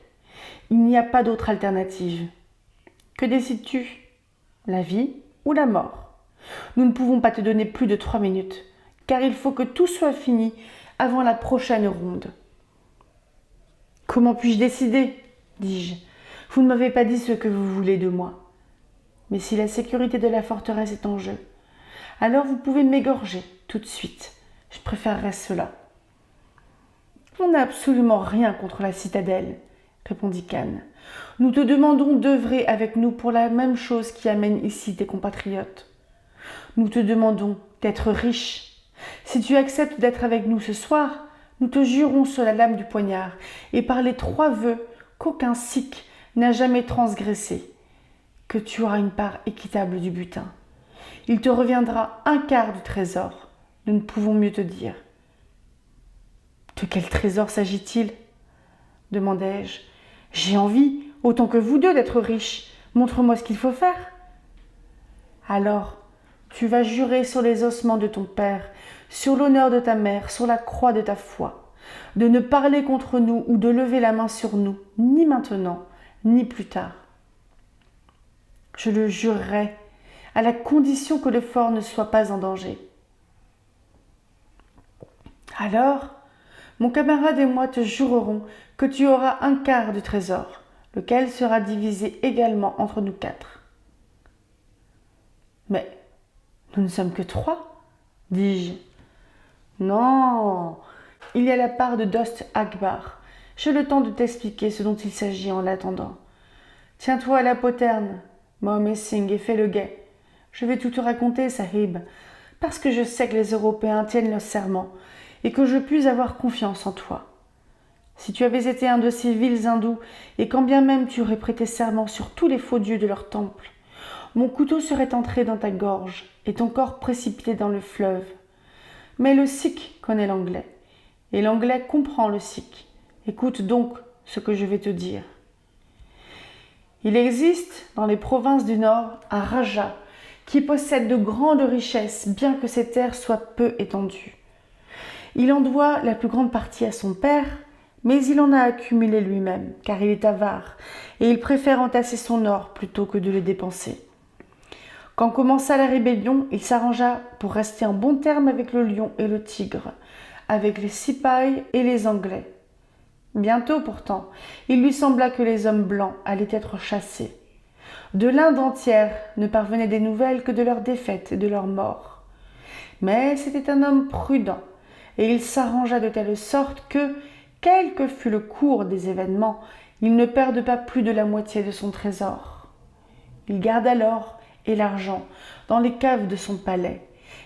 Il n'y a pas d'autre alternative. Que décides-tu? La vie ou la mort? Nous ne pouvons pas te donner plus de 3 minutes, car il faut que tout soit fini avant la prochaine ronde. Comment puis-je décider? Dis-je. Vous ne m'avez pas dit ce que vous voulez de moi. Mais si la sécurité de la forteresse est en jeu, alors vous pouvez m'égorger tout de suite. Je préférerais cela. On n'a absolument rien contre la citadelle, répondit Khan. Nous te demandons d'œuvrer avec nous pour la même chose qui amène ici tes compatriotes. Nous te demandons d'être riche. Si tu acceptes d'être avec nous ce soir, nous te jurons sur la lame du poignard et par les 3 vœux qu'aucun sikh n'a jamais transgressés, que tu auras une part équitable du butin. Il te reviendra un quart du trésor. Nous ne pouvons mieux te dire. De quel trésor s'agit-il ? Demandai-je. J'ai envie, autant que vous deux, d'être riche. Montre-moi ce qu'il faut faire. Alors, tu vas jurer sur les ossements de ton père, sur l'honneur de ta mère, sur la croix de ta foi, de ne parler contre nous ou de lever la main sur nous, ni maintenant, ni plus tard. Je le jurerai, à la condition que le fort ne soit pas en danger. Alors, mon camarade et moi te jurerons que tu auras un quart du trésor, lequel sera divisé également entre nous 4. Mais nous ne sommes que 3, dis-je. Non, il y a la part de Dost Akbar. J'ai le temps de t'expliquer ce dont il s'agit en l'attendant. Tiens-toi à la poterne, Mohammed Singh, et fais le guet. Je vais tout te raconter, Sahib, parce que je sais que les Européens tiennent leur serment et que je puis avoir confiance en toi. Si tu avais été un de ces vils hindous, et quand bien même tu aurais prêté serment sur tous les faux dieux de leur temple, mon couteau serait entré dans ta gorge et ton corps précipité dans le fleuve. Mais le sikh connaît l'anglais, et l'anglais comprend le sikh. Écoute donc ce que je vais te dire. Il existe dans les provinces du Nord un raja qui possède de grandes richesses, bien que ses terres soient peu étendues. Il en doit la plus grande partie à son père, mais il en a accumulé lui-même, car il est avare, et il préfère entasser son or plutôt que de le dépenser. Quand commença la rébellion, il s'arrangea pour rester en bon terme avec le lion et le tigre, avec les Sipahs et les Anglais. Bientôt pourtant, il lui sembla que les hommes blancs allaient être chassés. De l'Inde entière ne parvenaient des nouvelles que de leur défaite et de leur mort. Mais c'était un homme prudent, et il s'arrangea de telle sorte que, quel que fût le cours des événements, il ne perde pas plus de la moitié de son trésor. Il garda l'or et l'argent dans les caves de son palais,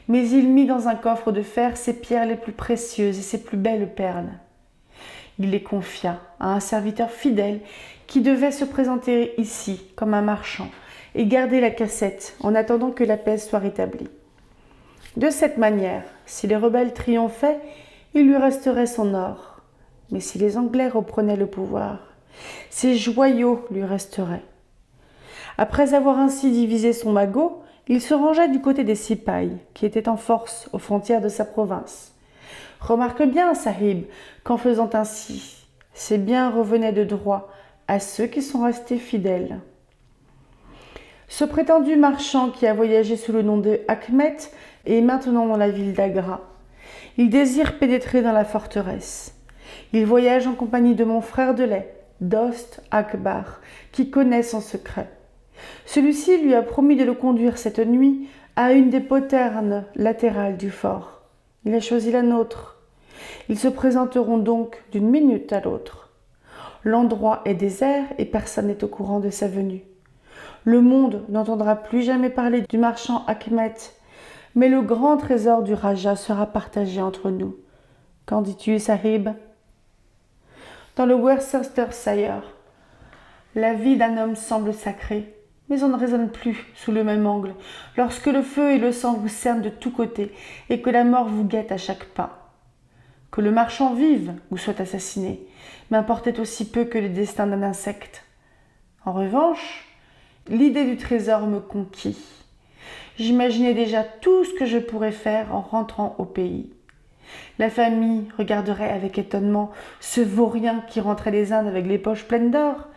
mais il mit dans un coffre de fer ses pierres les plus précieuses et ses plus belles perles. Il les confia à un serviteur fidèle qui devait se présenter ici comme un marchand et garder la cassette en attendant que la paix soit rétablie. De cette manière, si les rebelles triomphaient, il lui resterait son or. Mais si les Anglais reprenaient le pouvoir, ses joyaux lui resteraient. Après avoir ainsi divisé son magot, il se rangea du côté des Sipahs, qui étaient en force aux frontières de sa province. Remarque bien, Sahib, qu'en faisant ainsi, ses biens revenaient de droit à ceux qui sont restés fidèles. Ce prétendu marchand qui a voyagé sous le nom de Achmet est maintenant dans la ville d'Agra. Il désire pénétrer dans la forteresse. Il voyage en compagnie de mon frère de lait, Dost Akbar, qui connaît son secret. Celui-ci lui a promis de le conduire cette nuit à une des poternes latérales du fort. Il a choisi la nôtre. Ils se présenteront donc d'une minute à l'autre. L'endroit est désert et personne n'est au courant de sa venue. Le monde n'entendra plus jamais parler du marchand Achmet, mais le grand trésor du Raja sera partagé entre nous. Qu'en dis-tu, Sahib ? Dans le Worcestershire, la vie d'un homme semble sacrée, mais on ne raisonne plus sous le même angle lorsque le feu et le sang vous cernent de tous côtés et que la mort vous guette à chaque pas. Que le marchand vive ou soit assassiné m'importait aussi peu que le destin d'un insecte. En revanche, l'idée du trésor me conquit. J'imaginais déjà tout ce que je pourrais faire en rentrant au pays. La famille regarderait avec étonnement ce vaurien qui rentrait des Indes avec les poches pleines d'or.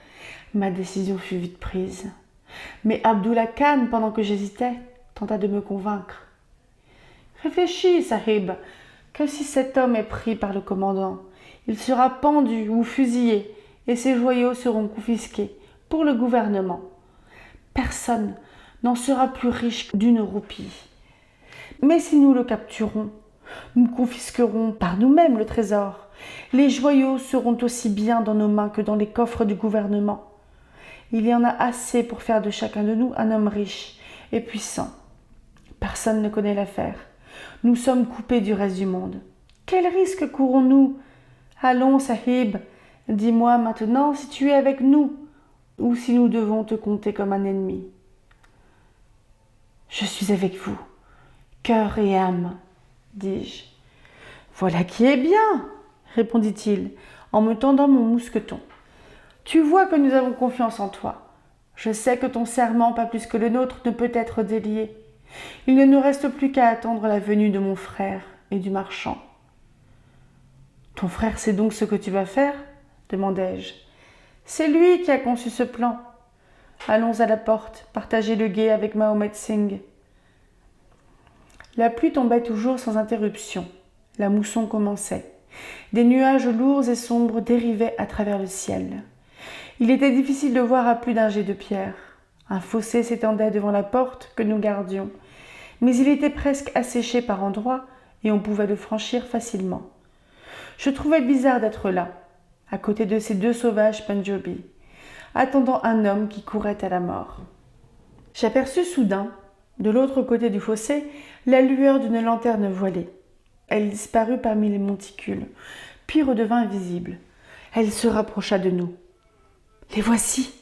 Ma décision fut vite prise. Mais Abdullah Khan, pendant que j'hésitais, tenta de me convaincre. « Réfléchis, Sahib, que si cet homme est pris par le commandant, il sera pendu ou fusillé et ses joyaux seront confisqués pour le gouvernement. Personne n'en sera plus riche d'une roupie. Mais si nous le capturons, nous confisquerons par nous-mêmes le trésor. Les joyaux seront aussi bien dans nos mains que dans les coffres du gouvernement. Il y en a assez pour faire de chacun de nous un homme riche et puissant. Personne ne connaît l'affaire. Nous sommes coupés du reste du monde. Quel risque courons-nous ? Allons, Sahib, dis-moi maintenant si tu es avec nous. ou si nous devons te compter comme un ennemi. Je suis avec vous, cœur et âme, dis-je. Voilà qui est bien, répondit-il, en me tendant mon mousqueton. Tu vois que nous avons confiance en toi. Je sais que ton serment, pas plus que le nôtre, ne peut être délié. Il ne nous reste plus qu'à attendre la venue de mon frère et du marchand. Ton frère sait donc ce que tu vas faire ? Demandai-je. C'est lui qui a conçu ce plan. Allons à la porte, partager le guet avec Mahomet Singh. La pluie tombait toujours sans interruption. La mousson commençait. Des nuages lourds et sombres dérivaient à travers le ciel. Il était difficile de voir à plus d'un jet de pierre. Un fossé s'étendait devant la porte que nous gardions, mais il était presque asséché par endroits et on pouvait le franchir facilement. Je trouvais bizarre d'être là, à côté de ces deux sauvages Punjabis, attendant un homme qui courait à la mort. J'aperçus soudain, de l'autre côté du fossé, la lueur d'une lanterne voilée. Elle disparut parmi les monticules, puis redevint invisible. Elle se rapprocha de nous. « Les voici !»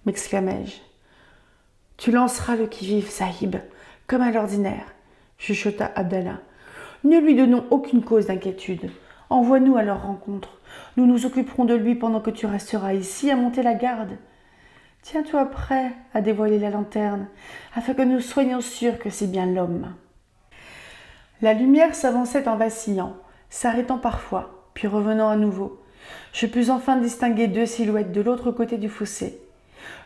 m'exclamai-je. « Tu lanceras le qui-vive, Sahib, comme à l'ordinaire, » chuchota Abdallah. « Ne lui donnons aucune cause d'inquiétude. Envoie-nous à leur rencontre. Nous nous occuperons de lui pendant que tu resteras ici à monter la garde. Tiens-toi prêt à dévoiler la lanterne, afin que nous soyons sûrs que c'est bien l'homme. » La lumière s'avançait en vacillant, s'arrêtant parfois, puis revenant à nouveau. Je pus enfin distinguer deux silhouettes de l'autre côté du fossé.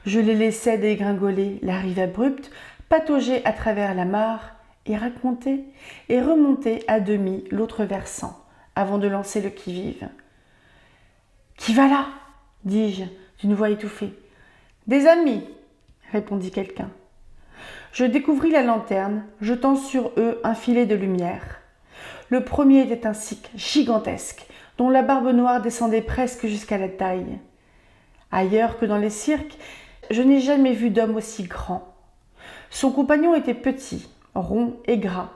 Je les laissais dégringoler la rive abrupte, patauger à travers la mare et remonter à demi l'autre versant, avant de lancer le qui-vive. « Qui va là ?» dis-je d'une voix étouffée. « Des amis !» répondit quelqu'un. Je découvris la lanterne, jetant sur eux un filet de lumière. Le premier était un sikh gigantesque, dont la barbe noire descendait presque jusqu'à la taille. Ailleurs que dans les cirques, je n'ai jamais vu d'homme aussi grand. Son compagnon était petit, rond et gras,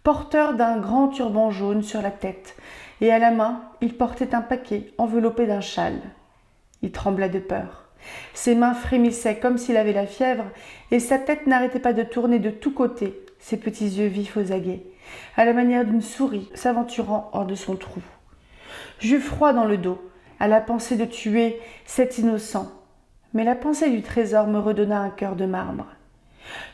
porteur d'un grand turban jaune sur la tête, et à la main, il portait un paquet enveloppé d'un châle. Il tremblait de peur. Ses mains frémissaient comme s'il avait la fièvre, et sa tête n'arrêtait pas de tourner de tous côtés, ses petits yeux vifs aux aguets, à la manière d'une souris s'aventurant hors de son trou. J'eus froid dans le dos, à la pensée de tuer cet innocent, mais la pensée du trésor me redonna un cœur de marbre.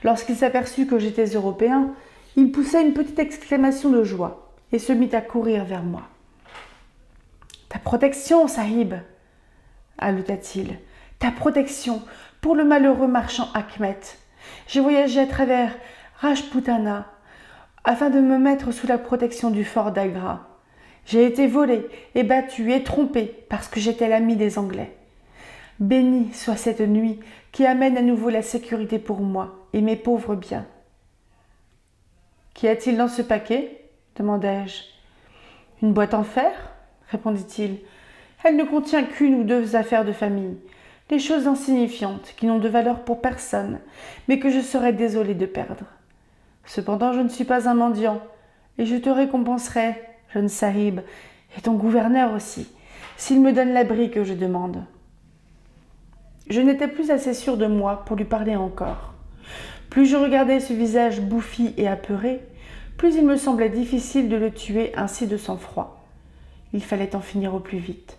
Lorsqu'il s'aperçut que j'étais européen, il poussa une petite exclamation de joie et se mit à courir vers moi. « Ta protection, Sahib !» haleta-t-il. « Ta protection pour le malheureux marchand Achmet. J'ai voyagé à travers Rajputana afin de me mettre sous la protection du fort d'Agra. J'ai été volé et battu et trompé parce que j'étais l'ami des Anglais. Bénie soit cette nuit qui amène à nouveau la sécurité pour moi et mes pauvres biens. »« Qu'y a-t-il dans ce paquet ?» demandai-je. « Une boîte en fer ?» répondit-il. « Elle ne contient qu'une ou deux affaires de famille, des choses insignifiantes qui n'ont de valeur pour personne, mais que je serais désolé de perdre. Cependant, je ne suis pas un mendiant, et je te récompenserai, jeune Sahib, et ton gouverneur aussi, s'il me donne l'abri que je demande. » Je n'étais plus assez sûr de moi pour lui parler encore. Plus je regardais ce visage bouffi et apeuré, plus il me semblait difficile de le tuer ainsi de sang-froid. Il fallait en finir au plus vite.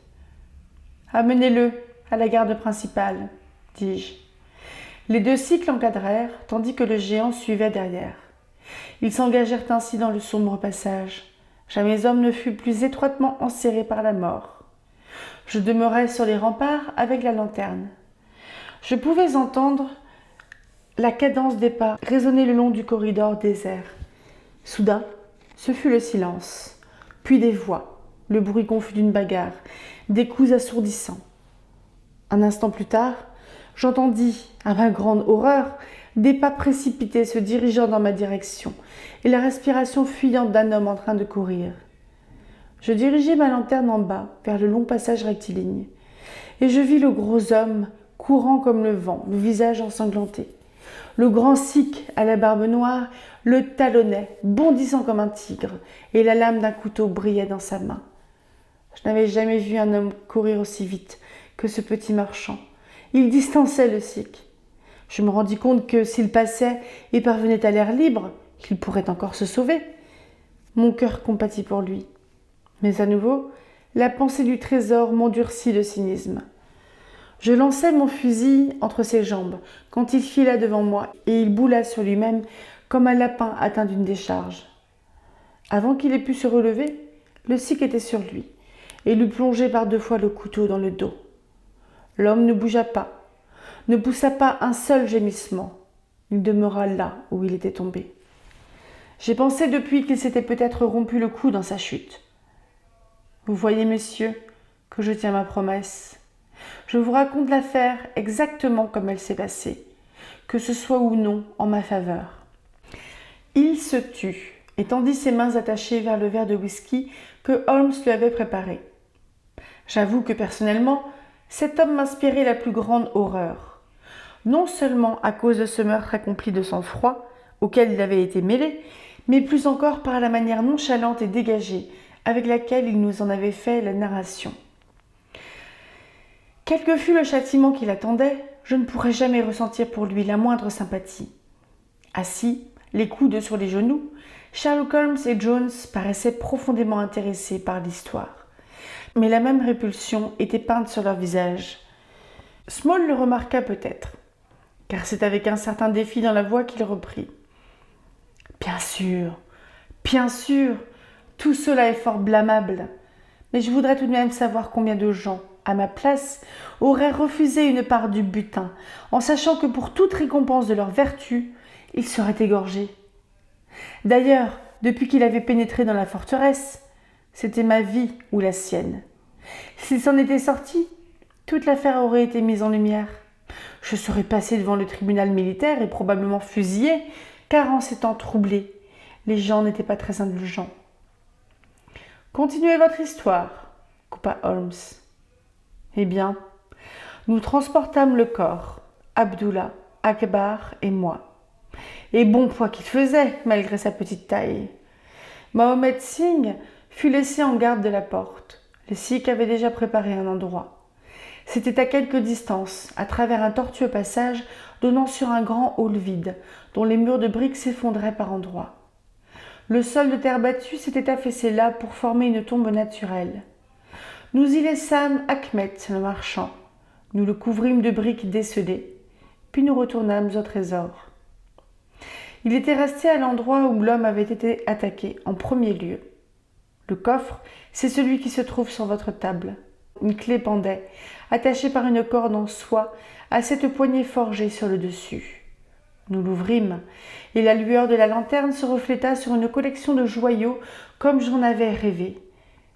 « Amenez-le à la garde principale, » dis-je. Les deux sikhs l'encadrèrent, tandis que le géant suivait derrière. Ils s'engagèrent ainsi dans le sombre passage. Jamais homme ne fut plus étroitement enserré par la mort. Je demeurai sur les remparts avec la lanterne. Je pouvais entendre la cadence des pas résonner le long du corridor désert. Soudain, ce fut le silence, puis des voix, le bruit confus d'une bagarre, des coups assourdissants. Un instant plus tard, j'entendis, à ma grande horreur, des pas précipités se dirigeant dans ma direction et la respiration fuyante d'un homme en train de courir. Je dirigeai ma lanterne en bas, vers le long passage rectiligne, et je vis le gros homme courant comme le vent, le visage ensanglanté. Le grand sikh à la barbe noire le talonnait, bondissant comme un tigre, et la lame d'un couteau brillait dans sa main. Je n'avais jamais vu un homme courir aussi vite que ce petit marchand, Il distançait le sikh. Je me rendis compte que s'il passait et parvenait à l'air libre, il pourrait encore se sauver. Mon cœur compatit pour lui. Mais à nouveau, la pensée du trésor m'endurcit de cynisme. Je lançai mon fusil entre ses jambes quand il fila devant moi et il boula sur lui-même comme un lapin atteint d'une décharge. Avant qu'il ait pu se relever, le sikh était sur lui et lui plongeait par 2 fois le couteau dans le dos. L'homme ne bougea pas, ne poussa pas un seul gémissement. Il demeura là où il était tombé. J'ai pensé depuis qu'il s'était peut-être rompu le cou dans sa chute. Vous voyez, monsieur, que je tiens ma promesse. Je vous raconte l'affaire exactement comme elle s'est passée, que ce soit ou non en ma faveur. Il se tut et tendit ses mains attachées vers le verre de whisky que Holmes lui avait préparé. J'avoue que personnellement, cet homme m'inspirait la plus grande horreur. Non seulement à cause de ce meurtre accompli de sang-froid, auquel il avait été mêlé, mais plus encore par la manière nonchalante et dégagée avec laquelle il nous en avait fait la narration. Quel que fût le châtiment qui l'attendait, je ne pourrais jamais ressentir pour lui la moindre sympathie. Assis, les coudes sur les genoux, Sherlock Holmes et Jones paraissaient profondément intéressés par l'histoire. Mais la même répulsion était peinte sur leur visage. Small le remarqua peut-être, car c'est avec un certain défi dans la voix qu'il reprit. Bien sûr, tout cela est fort blâmable, mais je voudrais tout de même savoir combien de gens, à ma place, auraient refusé une part du butin, en sachant que pour toute récompense de leur vertu, ils seraient égorgés. D'ailleurs, depuis qu'il avait pénétré dans la forteresse, c'était ma vie ou la sienne. S'il s'en était sorti, toute l'affaire aurait été mise en lumière. Je serais passé devant le tribunal militaire et probablement fusillé, car en ces temps troublés, les gens n'étaient pas très indulgents. Continuez votre histoire, coupa Holmes. Eh bien, nous transportâmes le corps, Abdullah, Akbar et moi. Et bon poids qu'il faisait, malgré sa petite taille. Mohammed Singh fut laissé en garde de la porte. Les Sikhs avaient déjà préparé un endroit. C'était à quelque distance, à travers un tortueux passage donnant sur un grand hall vide, dont les murs de briques s'effondraient par endroits. Le sol de terre battue s'était affaissé là pour former une tombe naturelle. Nous y laissâmes Achmet, le marchand. Nous le couvrîmes de briques décelées, puis nous retournâmes au trésor. Il était resté à l'endroit où l'homme avait été attaqué, en premier lieu. Le coffre, c'est celui qui se trouve sur votre table. Une clé pendait, attachée par une corde en soie, à cette poignée forgée sur le dessus. Nous l'ouvrîmes, et la lueur de la lanterne se refléta sur une collection de joyaux comme j'en avais rêvé,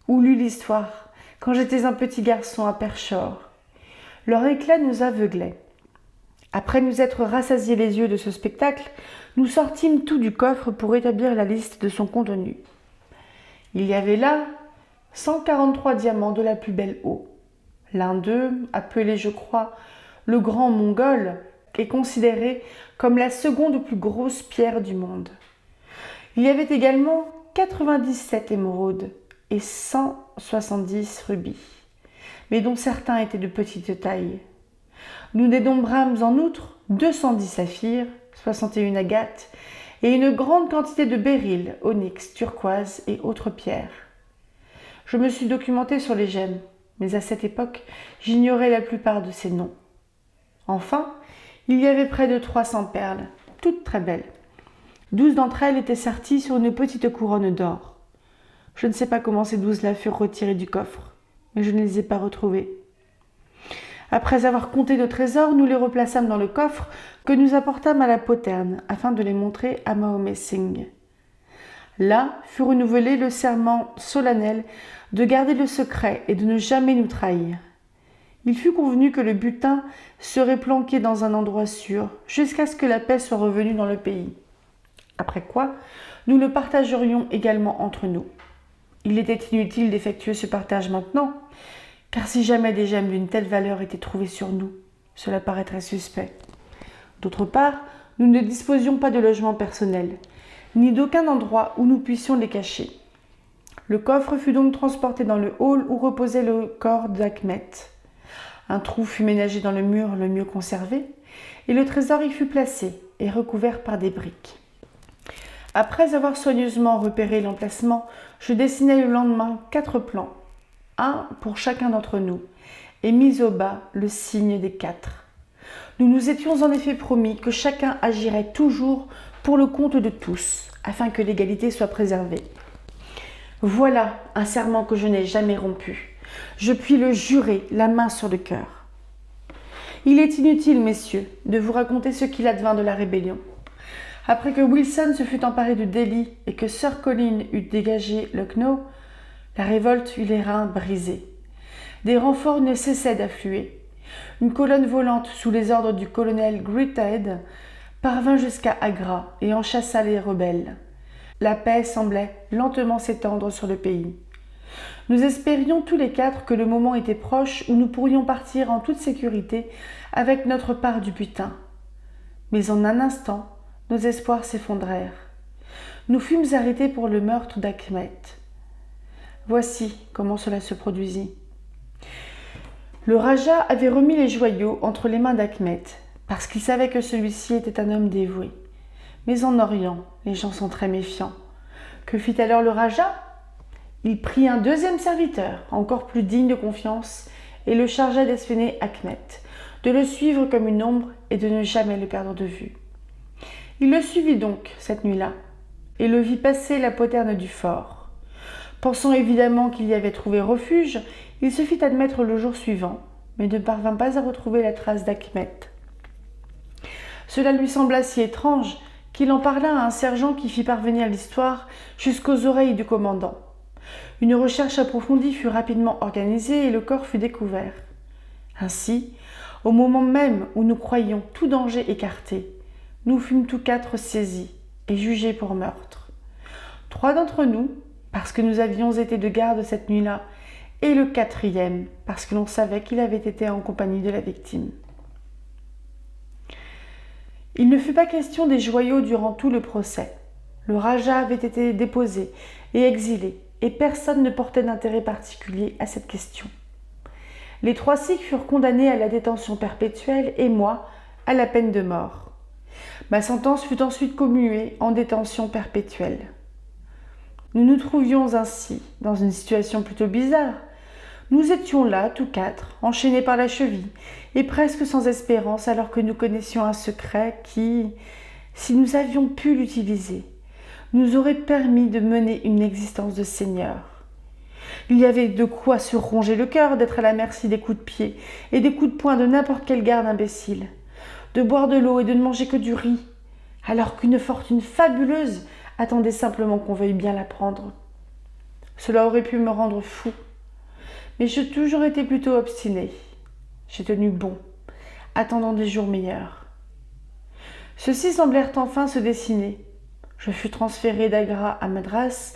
ou lu l'histoire, quand j'étais un petit garçon à Pershore. Leur éclat nous aveuglait. Après nous être rassasiés les yeux de ce spectacle, nous sortîmes tout du coffre pour établir la liste de son contenu. Il y avait là 143 diamants de la plus belle eau. L'un d'eux, appelé, je crois, le Grand Mongol, est considéré comme la seconde plus grosse pierre du monde. Il y avait également 97 émeraudes et 170 rubis, mais dont certains étaient de petite taille. Nous dénombrâmes en outre 210 saphirs, 61 agates et une grande quantité de béryl, onyx, turquoise et autres pierres. Je me suis documenté sur les gemmes, mais à cette époque, j'ignorais la plupart de ces noms. Enfin, il y avait près de 300 perles, toutes très belles. 12 d'entre elles étaient serties sur une petite couronne d'or. Je ne sais pas comment ces 12-là furent retirées du coffre, mais je ne les ai pas retrouvées. Après avoir compté nos trésors, nous les replaçâmes dans le coffre que nous apportâmes à la poterne afin de les montrer à Mohammed Singh. Là fut renouvelé le serment solennel de garder le secret et de ne jamais nous trahir. Il fut convenu que le butin serait planqué dans un endroit sûr jusqu'à ce que la paix soit revenue dans le pays. Après quoi, nous le partagerions également entre nous. Il était inutile d'effectuer ce partage maintenant, car si jamais des gemmes d'une telle valeur étaient trouvées sur nous, cela paraîtrait suspect. D'autre part, nous ne disposions pas de logement personnel, ni d'aucun endroit où nous puissions les cacher. Le coffre fut donc transporté dans le hall où reposait le corps d'Achmet. Un trou fut ménagé dans le mur le mieux conservé, et le trésor y fut placé et recouvert par des briques. Après avoir soigneusement repéré l'emplacement, je dessinai le lendemain 4 plans, un pour chacun d'entre nous, et mis au bas le signe des 4. Nous nous étions en effet promis que chacun agirait toujours pour le compte de tous, afin que l'égalité soit préservée. Voilà un serment que je n'ai jamais rompu. Je puis le jurer, la main sur le cœur. Il est inutile, messieurs, de vous raconter ce qu'il advint de la rébellion. Après que Wilson se fut emparé de Delhi et que Sir Colin eut dégagé Lucknow, la révolte eut les reins brisés. Des renforts ne cessaient d'affluer. Une colonne volante sous les ordres du colonel Greathed parvint jusqu'à Agra et en chassa les rebelles. La paix semblait lentement s'étendre sur le pays. Nous espérions tous les 4 que le moment était proche où nous pourrions partir en toute sécurité avec notre part du butin. Mais en un instant, nos espoirs s'effondrèrent. Nous fûmes arrêtés pour le meurtre d'Achmet. Voici comment cela se produisit. Le Raja avait remis les joyaux entre les mains d'Achmet, parce qu'il savait que celui-ci était un homme dévoué. Mais en Orient, les gens sont très méfiants. Que fit alors le Raja ? Il prit un deuxième serviteur, encore plus digne de confiance, et le chargea d'espionner Achmet, de le suivre comme une ombre et de ne jamais le perdre de vue. Il le suivit donc cette nuit-là, et le vit passer la poterne du fort. Pensant évidemment qu'il y avait trouvé refuge, il se fit admettre le jour suivant, mais ne parvint pas à retrouver la trace d'Achmet. Cela lui sembla si étrange qu'il en parla à un sergent qui fit parvenir l'histoire jusqu'aux oreilles du commandant. Une recherche approfondie fut rapidement organisée et le corps fut découvert. Ainsi, au moment même où nous croyions tout danger écarté, nous fûmes tous 4 saisis et jugés pour meurtre. 3 d'entre nous, parce que nous avions été de garde cette nuit-là, et le 4e, parce que l'on savait qu'il avait été en compagnie de la victime. Il ne fut pas question des joyaux durant tout le procès. Le Raja avait été déposé et exilé, et personne ne portait d'intérêt particulier à cette question. Les 3 Sikhs furent condamnés à la détention perpétuelle et moi, à la peine de mort. Ma sentence fut ensuite commuée en détention perpétuelle. Nous nous trouvions ainsi dans une situation plutôt bizarre. Nous étions là, tous 4, enchaînés par la cheville, et presque sans espérance, alors que nous connaissions un secret qui, si nous avions pu l'utiliser, nous aurait permis de mener une existence de seigneur. Il y avait de quoi se ronger le cœur d'être à la merci des coups de pied et des coups de poing de n'importe quel garde imbécile, de boire de l'eau et de ne manger que du riz, alors qu'une fortune fabuleuse attendait simplement qu'on veuille bien la prendre. Cela aurait pu me rendre fou, mais j'ai toujours été plutôt obstiné. J'ai tenu bon, attendant des jours meilleurs. Ceux-ci semblèrent enfin se dessiner. Je fus transféré d'Agra à Madras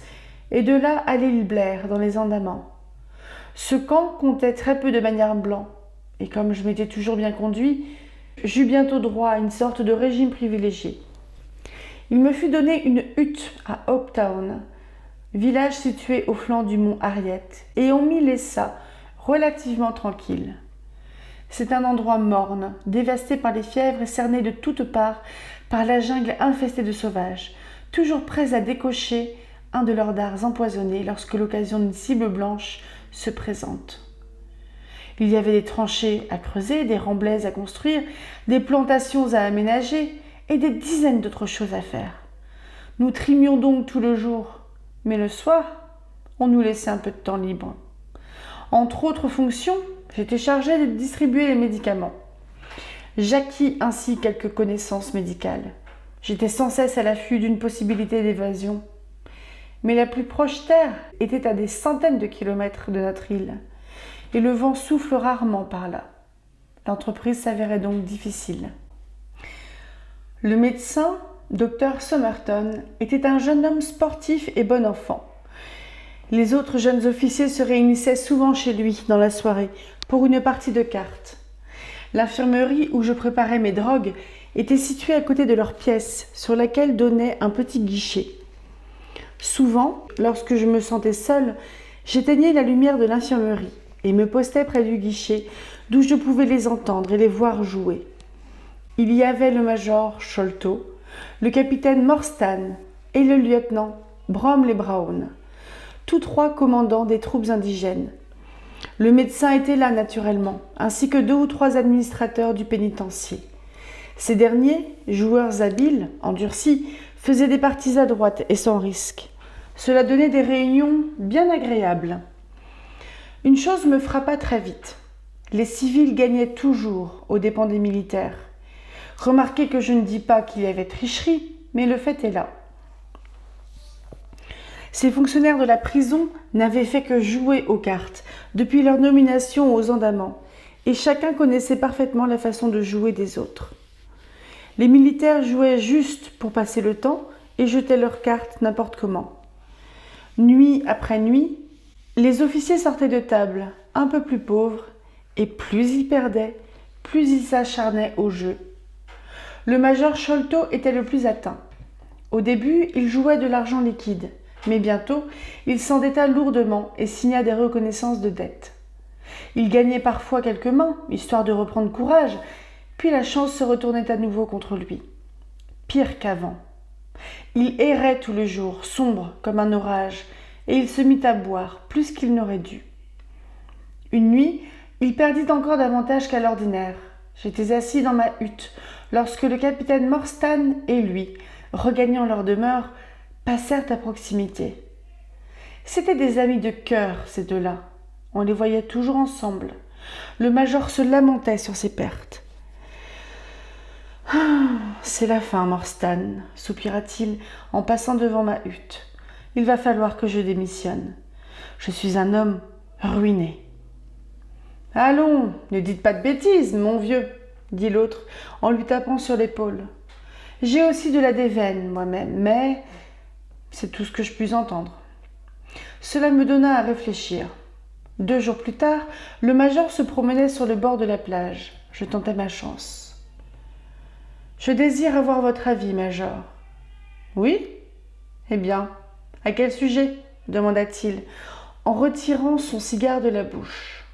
et de là à l'île Blair dans les Andamans. Ce camp comptait très peu de manières blancs, et comme je m'étais toujours bien conduit, j'eus bientôt droit à une sorte de régime privilégié. Il me fut donné une hutte à Hopetown, village situé au flanc du mont Harriet, et on m'y laissa relativement tranquille. C'est un endroit morne, dévasté par les fièvres et cerné de toutes parts par la jungle infestée de sauvages, toujours prêts à décocher un de leurs dards empoisonnés lorsque l'occasion d'une cible blanche se présente. Il y avait des tranchées à creuser, des remblais à construire, des plantations à aménager et des dizaines d'autres choses à faire. Nous trimions donc tout le jour, mais le soir, on nous laissait un peu de temps libre. Entre autres fonctions, j'étais chargée de distribuer les médicaments. J'acquis ainsi quelques connaissances médicales. J'étais sans cesse à l'affût d'une possibilité d'évasion. Mais la plus proche terre était à des centaines de kilomètres de notre île, et le vent souffle rarement par là. L'entreprise s'avérait donc difficile. Le médecin, Dr Somerton, était un jeune homme sportif et bon enfant. Les autres jeunes officiers se réunissaient souvent chez lui dans la soirée pour une partie de cartes. L'infirmerie où je préparais mes drogues était située à côté de leur pièce, sur laquelle donnait un petit guichet. Souvent, lorsque je me sentais seule, j'éteignais la lumière de l'infirmerie et me postais près du guichet, d'où je pouvais les entendre et les voir jouer. Il y avait le major Sholto, le capitaine Morstan et le lieutenant Bromley Brown, tous trois commandants des troupes indigènes. Le médecin était là naturellement, ainsi que 2 ou 3 administrateurs du pénitencier. Ces derniers, joueurs habiles, endurcis, faisaient des parties à droite et sans risque. Cela donnait des réunions bien agréables. Une chose me frappa très vite. Les civils gagnaient toujours aux dépens des militaires. Remarquez que je ne dis pas qu'il y avait tricherie, mais le fait est là. Ces fonctionnaires de la prison n'avaient fait que jouer aux cartes depuis leur nomination aux Andamans, et chacun connaissait parfaitement la façon de jouer des autres. Les militaires jouaient juste pour passer le temps et jetaient leurs cartes n'importe comment. Nuit après nuit, les officiers sortaient de table, un peu plus pauvres, et plus ils perdaient, plus ils s'acharnaient au jeu. Le major Sholto était le plus atteint. Au début, il jouait de l'argent liquide, mais bientôt, il s'endetta lourdement et signa des reconnaissances de dettes. Il gagnait parfois quelques mains, histoire de reprendre courage, puis la chance se retournait à nouveau contre lui. Pire qu'avant. Il errait tout le jour, sombre comme un orage, et il se mit à boire plus qu'il n'aurait dû. Une nuit, il perdit encore davantage qu'à l'ordinaire. J'étais assis dans ma hutte, lorsque le capitaine Morstan et lui, regagnant leur demeure, passèrent à proximité. C'étaient des amis de cœur, ces deux-là. On les voyait toujours ensemble. Le major se lamentait sur ses pertes. « C'est la fin, Morstan, soupira-t-il en passant devant ma hutte. Il va falloir que je démissionne. Je suis un homme ruiné. »« Allons, ne dites pas de bêtises, mon vieux, » dit l'autre en lui tapant sur l'épaule. « J'ai aussi de la déveine moi-même, mais c'est tout ce que je puis entendre. » Cela me donna à réfléchir. 2 jours plus tard, le major se promenait sur le bord de la plage. Je tentais ma chance. « Je désire avoir votre avis, major. »« Oui ? Eh bien, à quel sujet ?» demanda-t-il, en retirant son cigare de la bouche.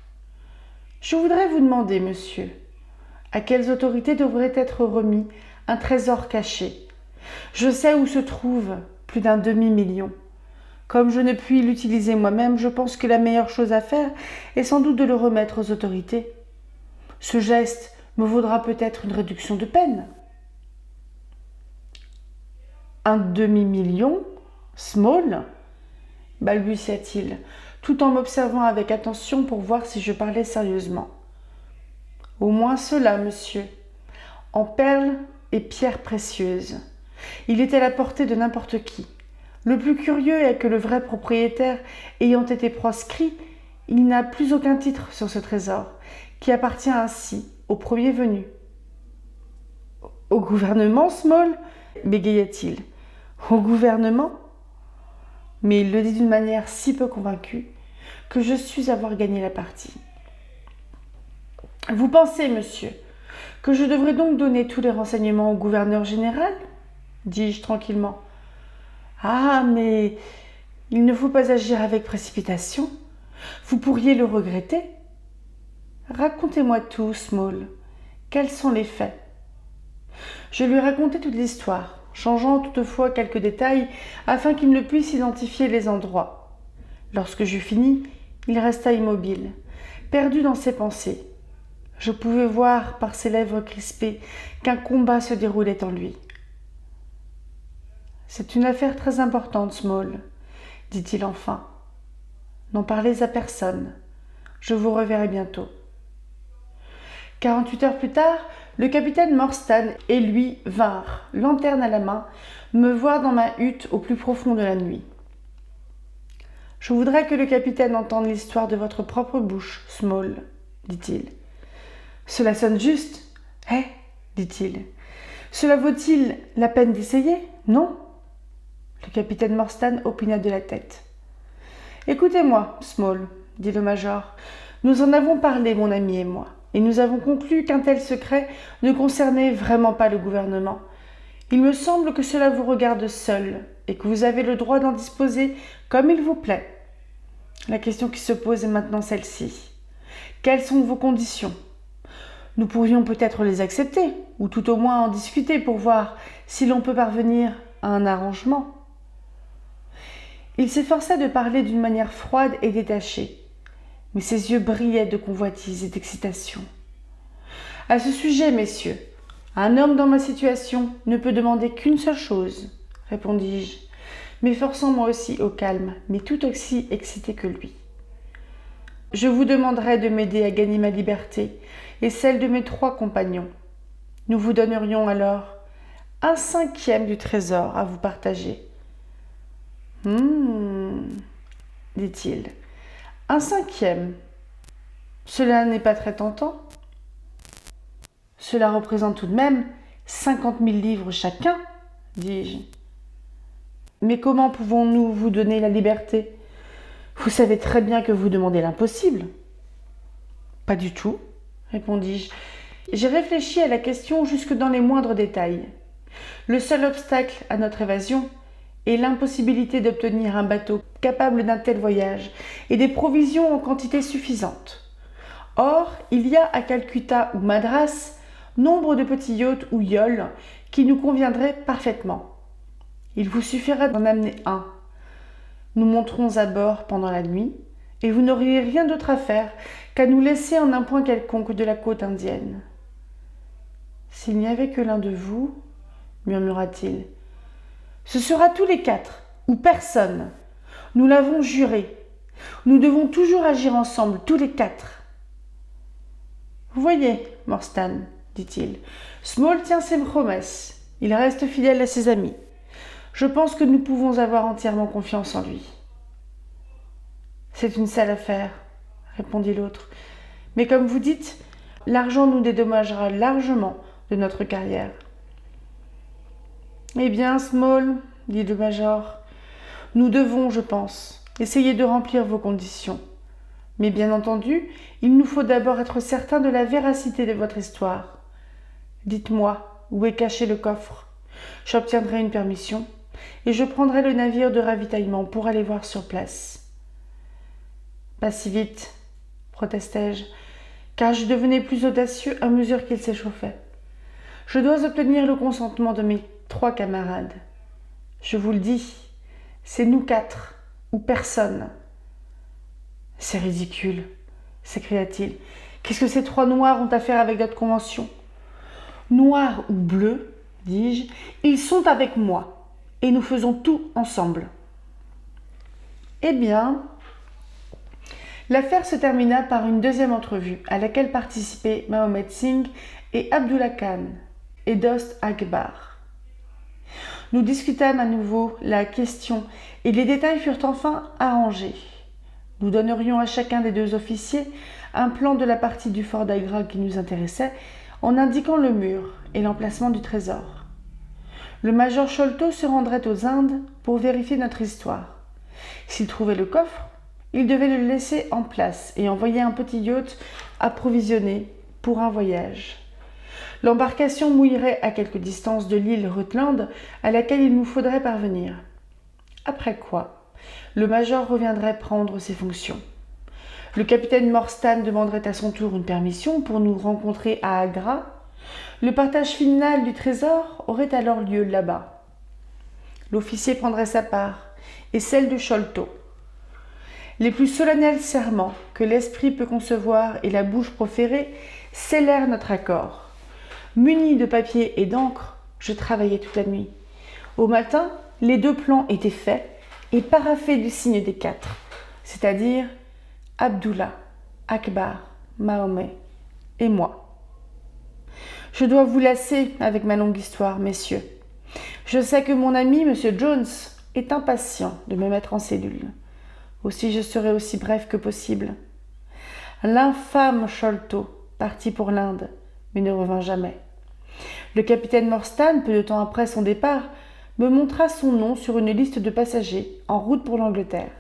« Je voudrais vous demander, monsieur, à quelles autorités devrait être remis un trésor caché. Je sais où se trouve plus d'1 demi-million. Comme je ne puis l'utiliser moi-même, je pense que la meilleure chose à faire est sans doute de le remettre aux autorités. Ce geste me vaudra peut-être une réduction de peine. » « 1 demi-million, Small ?» balbutia-t-il, tout en m'observant avec attention pour voir si je parlais sérieusement. « Au moins cela, monsieur, en perles et pierres précieuses. Il est à la portée de n'importe qui. Le plus curieux est que le vrai propriétaire ayant été proscrit, il n'a plus aucun titre sur ce trésor, qui appartient ainsi au premier venu. »« Au gouvernement, Small ?» bégaya-t-il. « Au gouvernement ?» Mais il le dit d'une manière si peu convaincue que je sus avoir gagné la partie. « Vous pensez, monsieur, que je devrais donc donner tous les renseignements au gouverneur général ?» dis-je tranquillement. « Ah, mais il ne faut pas agir avec précipitation. Vous pourriez le regretter. Racontez-moi tout, Small. Quels sont les faits ?» Je lui racontai toute l'histoire, changeant toutefois quelques détails afin qu'il ne puisse identifier les endroits. Lorsque j'eus fini, il resta immobile, perdu dans ses pensées. Je pouvais voir par ses lèvres crispées qu'un combat se déroulait en lui. « C'est une affaire très importante, Small, » dit-il enfin. « N'en parlez à personne. Je vous reverrai bientôt. » 48 heures plus tard, le capitaine Morstan et lui vinrent, lanterne à la main, me voir dans ma hutte au plus profond de la nuit. « Je voudrais que le capitaine entende l'histoire de votre propre bouche, Small, » dit-il. « Cela sonne juste, eh ?» dit-il. « Cela vaut-il la peine d'essayer, non ?» Le capitaine Morstan opina de la tête. « Écoutez-moi, Small, » dit le major. « Nous en avons parlé, mon ami et moi. Et nous avons conclu qu'un tel secret ne concernait vraiment pas le gouvernement. Il me semble que cela vous regarde seul et que vous avez le droit d'en disposer comme il vous plaît. La question qui se pose est maintenant celle-ci. Quelles sont vos conditions ? Nous pourrions peut-être les accepter, ou tout au moins en discuter pour voir si l'on peut parvenir à un arrangement. » Il s'efforça de parler d'une manière froide et détachée, mais ses yeux brillaient de convoitise et d'excitation. « À ce sujet, messieurs, un homme dans ma situation ne peut demander qu'une seule chose, répondis-je, m'efforçant moi aussi au calme, mais tout aussi excité que lui. Je vous demanderai de m'aider à gagner ma liberté et celle de mes 3 compagnons. Nous vous donnerions alors 1/5 du trésor à vous partager. Dit-il. 1/5. Cela n'est pas très tentant. Cela représente tout de même 50 000 livres chacun, dis-je. Mais comment pouvons-nous vous donner la liberté ? Vous savez très bien que vous demandez l'impossible. Pas du tout, répondis-je. J'ai réfléchi à la question jusque dans les moindres détails. Le seul obstacle à notre évasion est l'impossibilité d'obtenir un bateau capable d'un tel voyage et des provisions en quantité suffisante. Or, il y a à Calcutta ou Madras nombre de petits yachts ou yoles qui nous conviendraient parfaitement. Il vous suffira d'en amener un. Nous monterons à bord pendant la nuit et vous n'auriez rien d'autre à faire qu'à nous laisser en un point quelconque de la côte indienne. S'il n'y avait que l'un de vous, murmura-t-il, ce sera tous les 4 ou personne. Nous l'avons juré. Nous devons toujours agir ensemble, tous les 4. Vous voyez, Morstan, dit-il, Small tient ses promesses. Il reste fidèle à ses amis. Je pense que nous pouvons avoir entièrement confiance en lui. C'est une sale affaire, répondit l'autre. Mais comme vous dites, l'argent nous dédommagera largement de notre carrière. Eh bien, Small, dit le major, nous devons, je pense, essayer de remplir vos conditions. Mais bien entendu, il nous faut d'abord être certains de la véracité de votre histoire. Dites-moi où est caché le coffre. J'obtiendrai une permission et je prendrai le navire de ravitaillement pour aller voir sur place. Pas si vite, protestai-je, car je devenais plus audacieux à mesure qu'il s'échauffait. Je dois obtenir le consentement de mes 3 camarades. Je vous le dis, c'est nous 4 ou personne. C'est ridicule, s'écria-t-il. Qu'est-ce que ces 3 noirs ont à faire avec notre convention ? Noirs ou bleus, dis-je, ils sont avec moi et nous faisons tout ensemble. Eh bien, l'affaire se termina par une deuxième entrevue à laquelle participaient Mahomet Singh et Abdullah Khan et Dost Akbar. Nous discutâmes à nouveau la question et les détails furent enfin arrangés. Nous donnerions à chacun des 2 officiers un plan de la partie du fort d'Agra qui nous intéressait en indiquant le mur et l'emplacement du trésor. Le major Sholto se rendrait aux Indes pour vérifier notre histoire. S'il trouvait le coffre, il devait le laisser en place et envoyer un petit yacht approvisionné pour un voyage. L'embarcation mouillerait à quelque distance de l'île Rutland à laquelle il nous faudrait parvenir. Après quoi, le major reviendrait prendre ses fonctions. Le capitaine Morstan demanderait à son tour une permission pour nous rencontrer à Agra. Le partage final du trésor aurait alors lieu là-bas. L'officier prendrait sa part et celle de Sholto. Les plus solennels serments que l'esprit peut concevoir et la bouche proférer scellèrent notre accord. Muni de papier et d'encre, je travaillais toute la nuit. Au matin, les 2 plans étaient faits et paraphés du signe des 4, c'est-à-dire Abdullah, Akbar, Mahomet et moi. Je dois vous lasser avec ma longue histoire, messieurs. Je sais que mon ami, M. Jones, est impatient de me mettre en cellule. Aussi je serai aussi bref que possible. L'infâme Sholto partit pour l'Inde, mais ne revint jamais. Le capitaine Morstan, peu de temps après son départ, me montra son nom sur une liste de passagers en route pour l'Angleterre.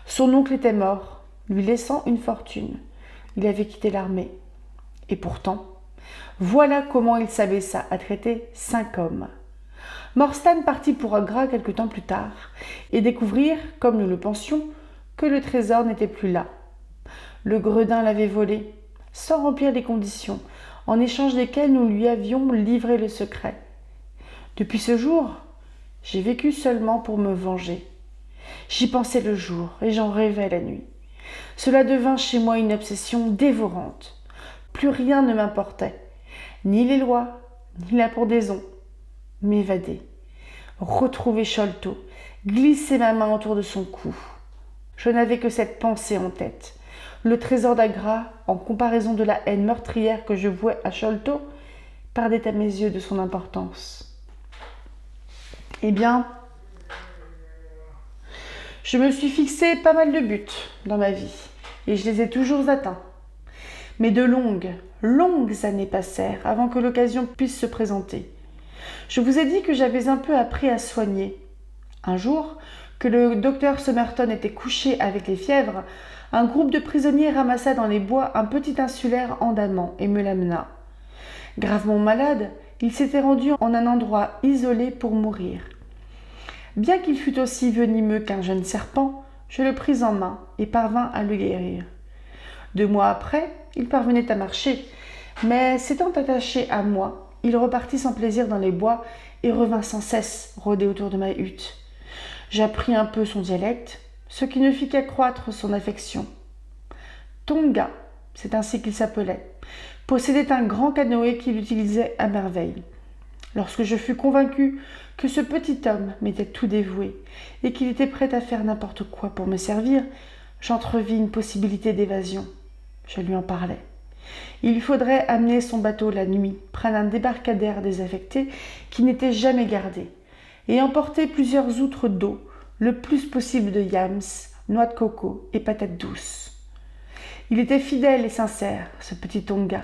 Son oncle était mort, lui laissant une fortune. Il avait quitté l'armée. Et pourtant, voilà comment il s'abaissa à traiter 5 hommes. Morstan partit pour Agra quelque temps plus tard et découvrir, comme nous le pensions, que le trésor n'était plus là. Le gredin l'avait volé, sans remplir les conditions, en échange desquelles nous lui avions livré le secret. Depuis ce jour, j'ai vécu seulement pour me venger. J'y pensais le jour et j'en rêvais la nuit. Cela devint chez moi une obsession dévorante. Plus rien ne m'importait, ni les lois, ni la pendaison. M'évader, retrouver Sholto, glisser ma main autour de son cou. Je n'avais que cette pensée en tête. Le trésor d'Agra, en comparaison de la haine meurtrière que je vouais à Sholto, perdait à mes yeux de son importance. Eh bien, je me suis fixé pas mal de buts dans ma vie, et je les ai toujours atteints. Mais de longues années passèrent avant que l'occasion puisse se présenter. Je vous ai dit que j'avais un peu appris à soigner. Un jour, que le docteur Somerton était couché avec les fièvres, un groupe de prisonniers ramassa dans les bois un petit insulaire andamant et me l'amena. Gravement malade, il s'était rendu en un endroit isolé pour mourir. Bien qu'il fût aussi venimeux qu'un jeune serpent, je le pris en main et parvins à le guérir. 2 mois après, il parvenait à marcher, mais s'étant attaché à moi, il repartit sans plaisir dans les bois et revint sans cesse rôder autour de ma hutte. J'appris un peu son dialecte, ce qui ne fit qu'accroître son affection. Tonga, c'est ainsi qu'il s'appelait, possédait un grand canoë qu'il utilisait à merveille. Lorsque je fus convaincu que ce petit homme m'était tout dévoué et qu'il était prêt à faire n'importe quoi pour me servir, j'entrevis une possibilité d'évasion. Je lui en parlais. Il faudrait amener son bateau la nuit près d'un débarcadère désaffecté qui n'était jamais gardé et emporter plusieurs outres d'eau, le plus possible de yams, noix de coco et patates douces. Il était fidèle et sincère, ce petit Tonga.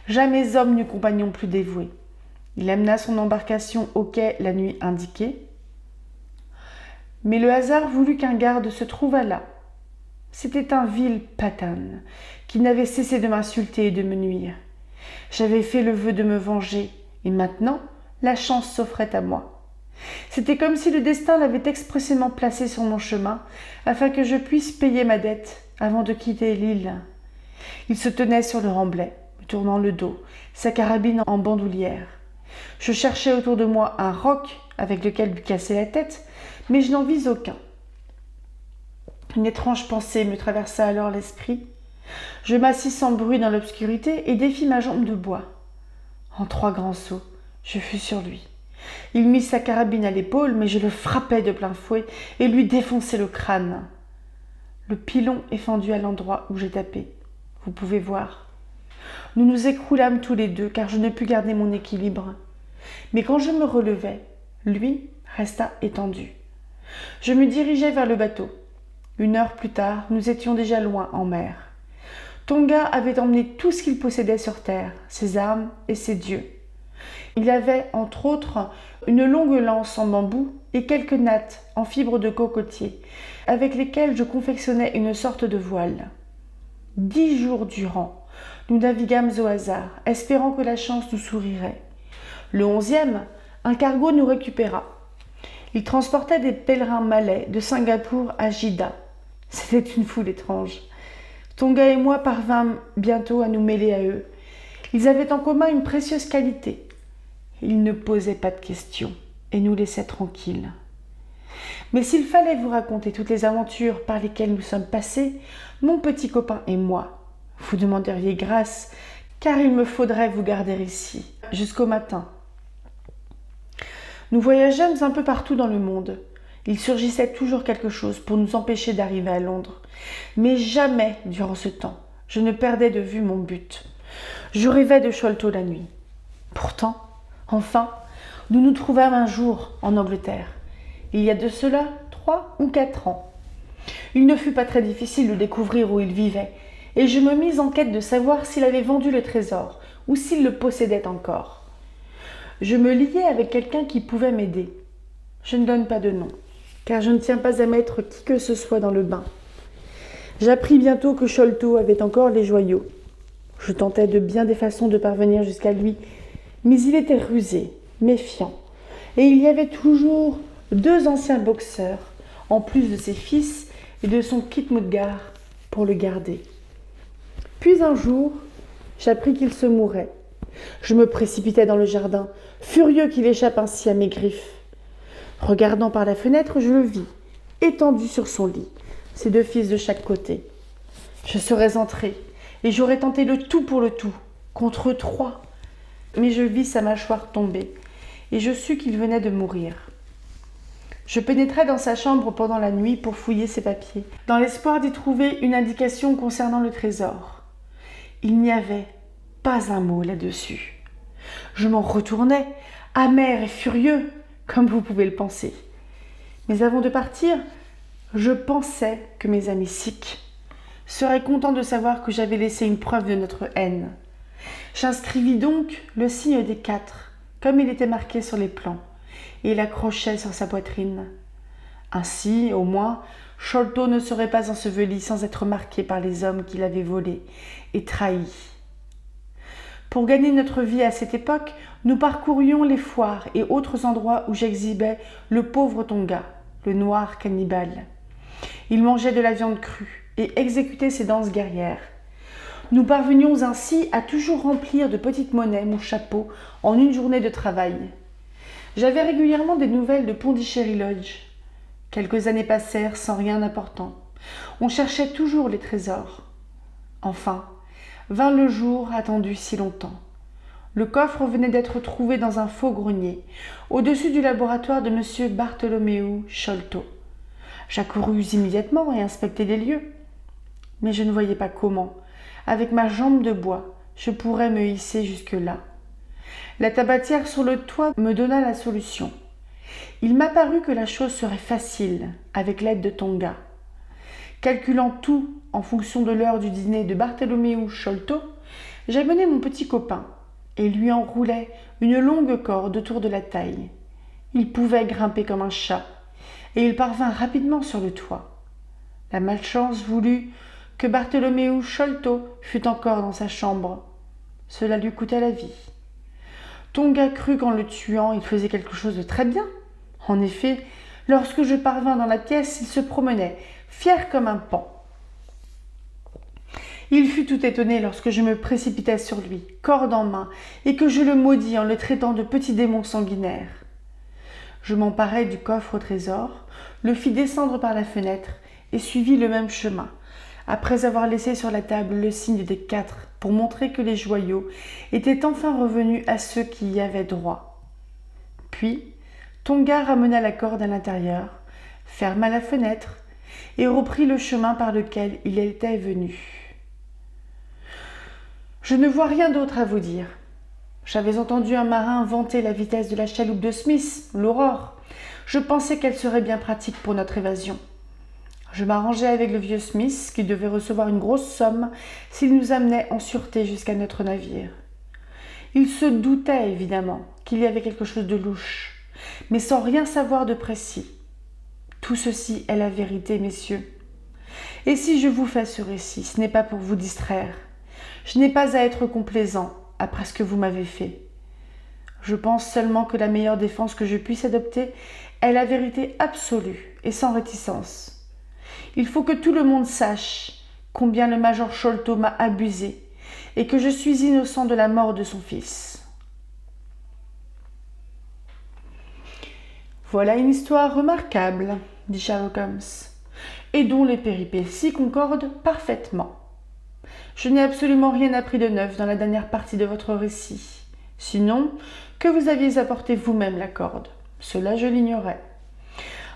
Jamais homme n'eut compagnon plus dévoué. Il amena son embarcation au quai la nuit indiquée. Mais le hasard voulut qu'un garde se trouvât là. C'était un vil patane qui n'avait cessé de m'insulter et de me nuire. J'avais fait le vœu de me venger, et maintenant la chance s'offrait à moi. C'était comme si le destin l'avait expressément placé sur mon chemin, afin que je puisse payer ma dette avant de quitter l'île. Il se tenait sur le remblai, me tournant le dos, sa carabine en bandoulière. Je cherchais autour de moi un roc avec lequel lui casser la tête, mais je n'en vis aucun. Une étrange pensée me traversa alors l'esprit. Je m'assis sans bruit dans l'obscurité et défis ma jambe de bois. En 3 grands sauts, je fus sur lui. Il mit sa carabine à l'épaule, mais je le frappai de plein fouet et lui défonçai le crâne. Le pilon est fendu à l'endroit où j'ai tapé. Vous pouvez voir. Nous nous écroulâmes tous les deux, car je ne pus garder mon équilibre. Mais quand je me relevai, lui resta étendu. Je me dirigeai vers le bateau. 1 heure plus tard, nous étions déjà loin en mer. Tonga avait emmené tout ce qu'il possédait sur terre, ses armes et ses dieux. Il avait, entre autres, une longue lance en bambou et quelques nattes en fibres de cocotier, avec lesquelles je confectionnais une sorte de voile. 10 jours durant, nous naviguâmes au hasard, espérant que la chance nous sourirait. Le 11e, un cargo nous récupéra. Il transportait des pèlerins malais de Singapour à Jida. C'était une foule étrange. Tonga et moi parvînmes bientôt à nous mêler à eux. Ils avaient en commun une précieuse qualité. Ils ne posaient pas de questions et nous laissaient tranquilles. Mais s'il fallait vous raconter toutes les aventures par lesquelles nous sommes passés, mon petit copain et moi, vous demanderiez grâce, car il me faudrait vous garder ici, jusqu'au matin. Nous voyageâmes un peu partout dans le monde. Il surgissait toujours quelque chose pour nous empêcher d'arriver à Londres. Mais jamais, durant ce temps, je ne perdais de vue mon but. Je rêvais de Sholto la nuit. Pourtant, enfin, nous nous trouvâmes un jour en Angleterre. Il y a de cela 3 ou 4 ans. Il ne fut pas très difficile de découvrir où il vivait, et je me mis en quête de savoir s'il avait vendu le trésor ou s'il le possédait encore. Je me liai avec quelqu'un qui pouvait m'aider. Je ne donne pas de nom, car je ne tiens pas à mettre qui que ce soit dans le bain. J'appris bientôt que Sholto avait encore les joyaux. Je tentais de bien des façons de parvenir jusqu'à lui, mais il était rusé, méfiant, et il y avait toujours 2 anciens boxeurs, en plus de ses fils et de son Khitmutgar, pour le garder. Puis un jour, j'appris qu'il se mourait. Je me précipitai dans le jardin, furieux qu'il échappe ainsi à mes griffes. Regardant par la fenêtre, je le vis, étendu sur son lit, ses 2 fils de chaque côté. Je serais entré, et j'aurais tenté le tout pour le tout, contre 3. Mais je vis sa mâchoire tomber, et je sus qu'il venait de mourir. Je pénétrai dans sa chambre pendant la nuit pour fouiller ses papiers, dans l'espoir d'y trouver une indication concernant le trésor. Il n'y avait pas un mot là-dessus. Je m'en retournai, amer et furieux, comme vous pouvez le penser. Mais avant de partir, je pensais que mes amis sikhs seraient contents de savoir que j'avais laissé une preuve de notre haine. J'inscrivis donc le signe des 4, comme il était marqué sur les plans, et l'accrochai sur sa poitrine. Ainsi, au moins, Sholto ne serait pas enseveli sans être marqué par les hommes qui l'avaient volé et trahi. Pour gagner notre vie à cette époque, nous parcourions les foires et autres endroits où j'exhibais le pauvre Tonga, le noir cannibale. Il mangeait de la viande crue et exécutait ses danses guerrières. Nous parvenions ainsi à toujours remplir de petites monnaies mon chapeau en une journée de travail. J'avais régulièrement des nouvelles de Pondichéry Lodge. Quelques années passèrent sans rien d'important. On cherchait toujours les trésors. Enfin, vint le jour attendu si longtemps. Le coffre venait d'être trouvé dans un faux grenier, au-dessus du laboratoire de M. Bartholomew Sholto. J'accourus immédiatement et inspectai les lieux. Mais je ne voyais pas comment, avec ma jambe de bois, je pourrais me hisser jusque-là. La tabatière sur le toit me donna la solution. Il m'apparut que la chose serait facile, avec l'aide de Tonga. Calculant tout en fonction de l'heure du dîner de Bartholomew Sholto, j'amenai mon petit copain et lui enroulai une longue corde autour de la taille. Il pouvait grimper comme un chat, et il parvint rapidement sur le toit. La malchance voulut que Bartholomew Sholto fût encore dans sa chambre. Cela lui coûta la vie. Tonga crut qu'en le tuant, il faisait quelque chose de très bien. En effet, lorsque je parvins dans la pièce, il se promenait, fier comme un paon. Il fut tout étonné lorsque je me précipitai sur lui, corde en main, et que je le maudis en le traitant de petit démon sanguinaire. Je m'emparai du coffre au trésor, le fis descendre par la fenêtre et suivis le même chemin, après avoir laissé sur la table le signe des 4 pour montrer que les joyaux étaient enfin revenus à ceux qui y avaient droit. Puis, Tonga ramena la corde à l'intérieur, ferma la fenêtre et reprit le chemin par lequel il était venu. Je ne vois rien d'autre à vous dire. J'avais entendu un marin vanter la vitesse de la chaloupe de Smith, l'Aurore. Je pensais qu'elle serait bien pratique pour notre évasion. Je m'arrangeai avec le vieux Smith, qui devait recevoir une grosse somme s'il nous amenait en sûreté jusqu'à notre navire. Il se doutait évidemment qu'il y avait quelque chose de louche, mais sans rien savoir de précis. Tout ceci est la vérité, messieurs. Et si je vous fais ce récit, ce n'est pas pour vous distraire. Je n'ai pas à être complaisant après ce que vous m'avez fait. Je pense seulement que la meilleure défense que je puisse adopter est la vérité absolue et sans réticence. Il faut que tout le monde sache combien le major Sholto m'a abusé et que je suis innocent de la mort de son fils. Voilà une histoire remarquable, dit Sherlock Holmes, et dont les péripéties concordent parfaitement. Je n'ai absolument rien appris de neuf dans la dernière partie de votre récit, sinon que vous aviez apporté vous-même la corde. Cela, je l'ignorais.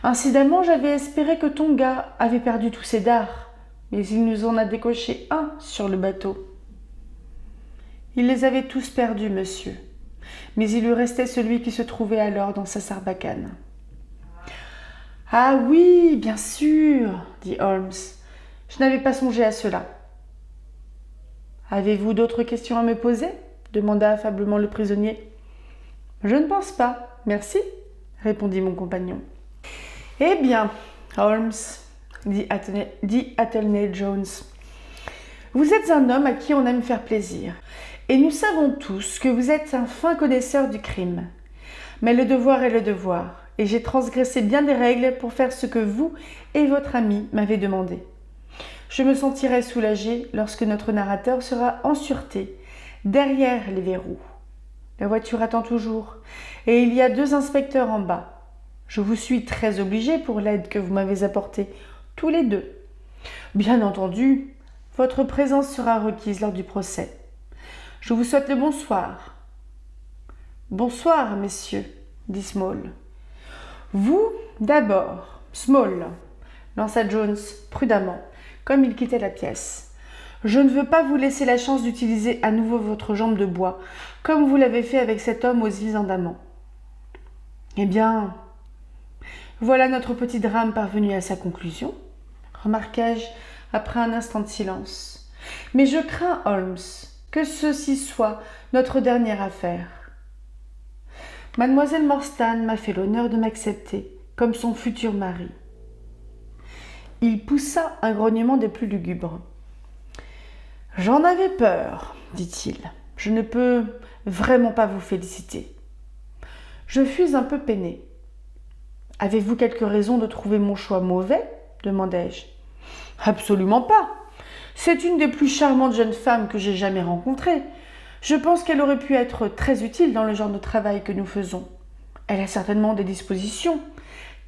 Incidemment, j'avais espéré que Tonga avait perdu tous ses dards, mais il nous en a décoché un sur le bateau. Il les avait tous perdus, monsieur, mais il lui restait celui qui se trouvait alors dans sa sarbacane. « Ah oui, bien sûr, dit Holmes. Je n'avais pas songé à cela. »« Avez-vous d'autres questions à me poser ?» demanda affablement le prisonnier. « Je ne pense pas, merci, » répondit mon compagnon. « Eh bien, Holmes, dit Athelney Jones, vous êtes un homme à qui on aime faire plaisir, et nous savons tous que vous êtes un fin connaisseur du crime. Mais le devoir est le devoir, et j'ai transgressé bien des règles pour faire ce que vous et votre ami m'avez demandé. Je me sentirai soulagée lorsque notre narrateur sera en sûreté, derrière les verrous. La voiture attend toujours, et il y a 2 inspecteurs en bas. Je vous suis très obligée pour l'aide que vous m'avez apportée, tous les 2. Bien entendu, votre présence sera requise lors du procès. Je vous souhaite le bonsoir. Bonsoir, messieurs, dit Small. Vous, d'abord, Small, lança Jones prudemment, comme il quittait la pièce. Je ne veux pas vous laisser la chance d'utiliser à nouveau votre jambe de bois, comme vous l'avez fait avec cet homme aux îles Andaman. Eh bien, voilà notre petit drame parvenu à sa conclusion, remarquai-je après un instant de silence. Mais je crains, Holmes, que ceci soit notre dernière affaire. Mademoiselle Morstan m'a fait l'honneur de m'accepter comme son futur mari. Il poussa un grognement des plus lugubres. J'en avais peur, dit-il. Je ne peux vraiment pas vous féliciter. Je fus un peu peiné. Avez-vous quelque raison de trouver mon choix mauvais ? Demandai-je. Absolument pas. C'est une des plus charmantes jeunes femmes que j'ai jamais rencontrées. Je pense qu'elle aurait pu être très utile dans le genre de travail que nous faisons. Elle a certainement des dispositions.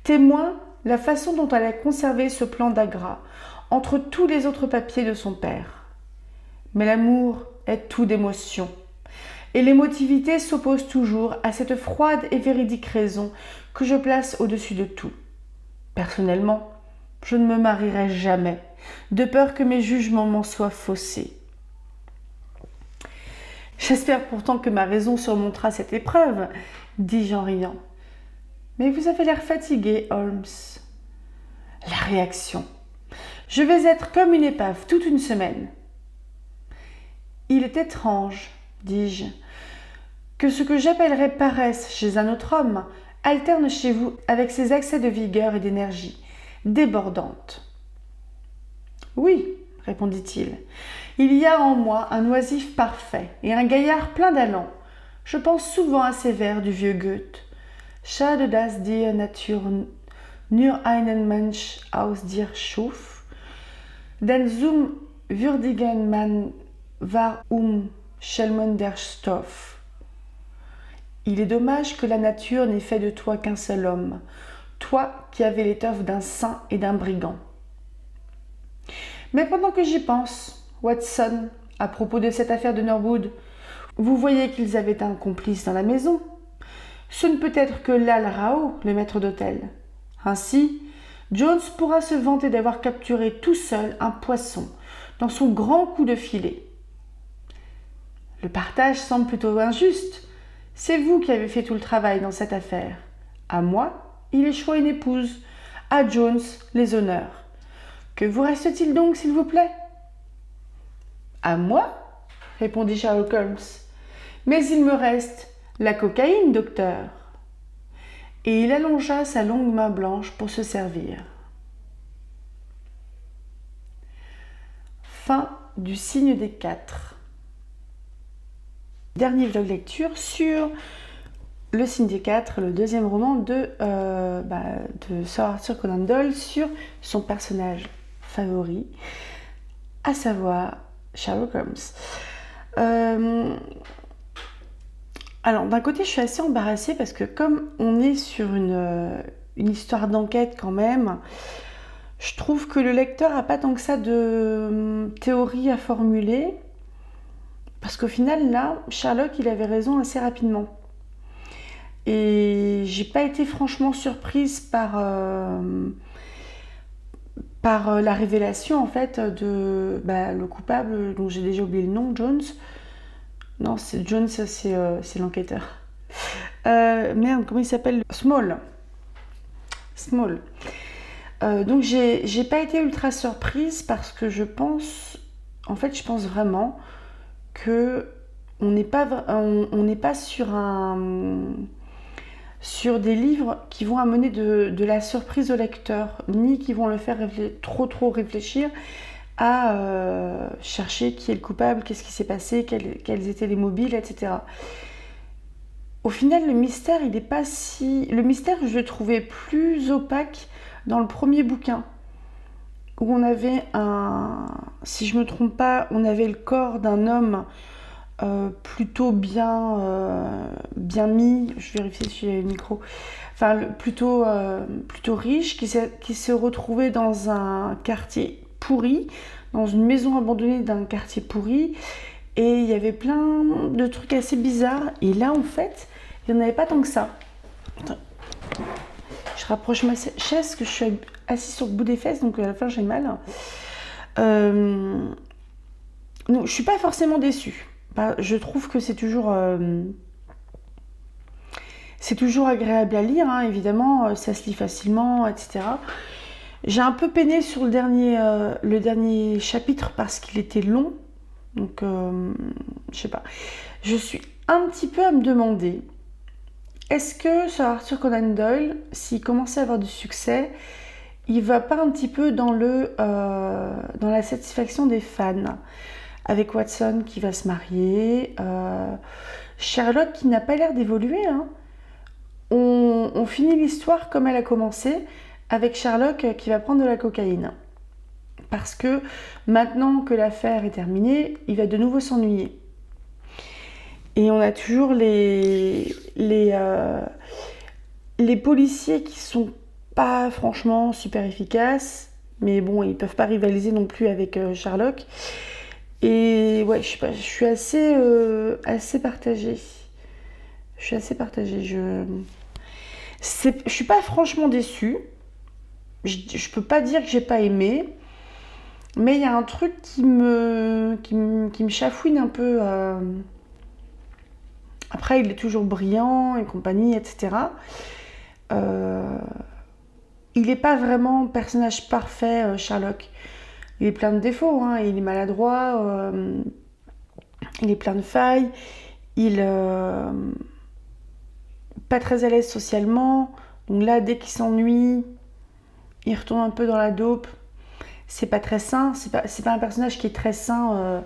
Témoin la façon dont elle a conservé ce plan d'Agra entre tous les autres papiers de son père. Mais l'amour est tout d'émotion. Et l'émotivité s'oppose toujours à cette froide et véridique raison que je place au-dessus de tout. Personnellement, je ne me marierai jamais, de peur que mes jugements m'en soient faussés. J'espère pourtant que ma raison surmontera cette épreuve, dis-je en riant. Mais vous avez l'air fatigué, Holmes. La réaction. Je vais être comme une épave toute une semaine. Il est étrange, dis-je, que ce que j'appellerais paresse chez un autre homme alterne chez vous avec ces accès de vigueur et d'énergie, débordante. Oui, répondit-il, il y a en moi un oisif parfait et un gaillard plein d'allant. Je pense souvent à ces vers du vieux Goethe. Schade, dass die Natur nur einen Mensch aus dir schuf, denn zum würdigen Mann war Schelmen der Stoff. Il est dommage que la nature n'ait fait de toi qu'un seul homme, toi qui avais l'étoffe d'un saint et d'un brigand. Mais pendant que j'y pense, Watson, à propos de cette affaire de Norwood, vous voyez qu'ils avaient un complice dans la maison. Ce ne peut être que Lal Rao, le maître d'hôtel. Ainsi, Jones pourra se vanter d'avoir capturé tout seul un poisson dans son grand coup de filet. Le partage semble plutôt injuste. C'est vous qui avez fait tout le travail dans cette affaire. À moi, il échoua une épouse. À Jones, les honneurs. Que vous reste-t-il donc, s'il vous plaît ? À moi ? Répondit Sherlock Holmes. Mais il me reste la cocaïne, docteur. Et il allongea sa longue main blanche pour se servir. Fin du signe des 4. Dernier vlog lecture sur Le signe des 4, le deuxième roman de Sir Arthur Conan Doyle sur son personnage favori, à savoir Sherlock Holmes. Alors, d'un côté, je suis assez embarrassée parce que comme on est sur une histoire d'enquête quand même, je trouve que le lecteur n'a pas tant que ça de théorie à formuler. Parce qu'au final, là, Sherlock, il avait raison assez rapidement. Et j'ai pas été franchement surprise par la révélation, en fait, de le coupable, dont j'ai déjà oublié le nom, Jones. Non, c'est Jones, c'est l'enquêteur. Merde, comment il s'appelle ? Small. Donc j'ai pas été ultra surprise parce que je pense vraiment que on n'est pas sur des livres qui vont amener de la surprise au lecteur, ni qui vont le faire trop réfléchir à chercher qui est le coupable, qu'est-ce qui s'est passé, quels étaient les mobiles, etc. Au final, le mystère, je le trouvais plus opaque dans le premier bouquin. où on avait si je me trompe pas, on avait le corps d'un homme plutôt bien mis, je vérifie si j'ai le micro, enfin plutôt riche, qui se retrouvait dans un quartier pourri, dans une maison abandonnée d'un quartier pourri, et il y avait plein de trucs assez bizarres, et là en fait, il n'y en avait pas tant que ça. Attends. Je rapproche ma chaise parce que je suis assise sur le bout des fesses, donc à la fin j'ai mal. Donc, je suis pas forcément déçue. Je trouve que c'est toujours agréable à lire, hein, évidemment, ça se lit facilement, etc. J'ai un peu peiné sur le dernier chapitre parce qu'il était long, donc je sais pas. Je suis un petit peu à me demander, est-ce que sur Arthur Conan Doyle, s'il commençait à avoir du succès, il va pas un petit peu dans la satisfaction des fans, avec Watson qui va se marier, Sherlock qui n'a pas l'air d'évoluer, hein. On finit l'histoire comme elle a commencé, avec Sherlock qui va prendre de la cocaïne. Parce que maintenant que l'affaire est terminée, il va de nouveau s'ennuyer. Et on a toujours les policiers qui sont pas franchement super efficaces, mais bon, ils peuvent pas rivaliser non plus avec Sherlock. Et ouais, je sais pas, je suis assez partagée. Je suis assez partagée. Je suis pas franchement déçue. Je peux pas dire que j'ai pas aimé, mais il y a un truc qui me chafouine un peu. Après, il est toujours brillant et compagnie, etc. Il n'est pas vraiment personnage parfait, Sherlock. Il est plein de défauts, hein. Il est maladroit, il est plein de failles, il pas très à l'aise socialement. Donc là, dès qu'il s'ennuie, il retourne un peu dans la dope. C'est pas très sain, c'est pas un personnage qui est très sain,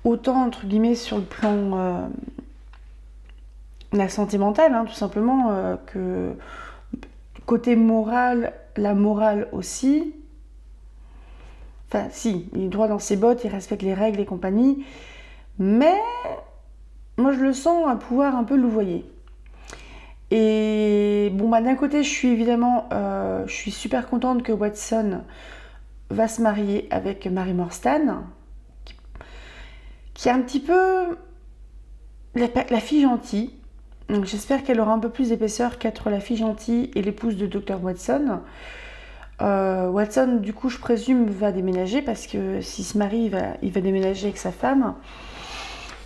autant entre guillemets sur le plan la santé mentale, hein, tout simplement, que côté moral, la morale aussi. Enfin, si, il est droit dans ses bottes, il respecte les règles et compagnie, mais moi je le sens à pouvoir un peu louvoyer. Et bon, bah d'un côté, je suis super contente que Watson va se marier avec Mary Morstan, qui est un petit peu la fille gentille. Donc j'espère qu'elle aura un peu plus d'épaisseur qu'être la fille gentille et l'épouse de Dr. Watson. Watson, du coup, je présume, va déménager parce que s'il se marie, il va déménager avec sa femme.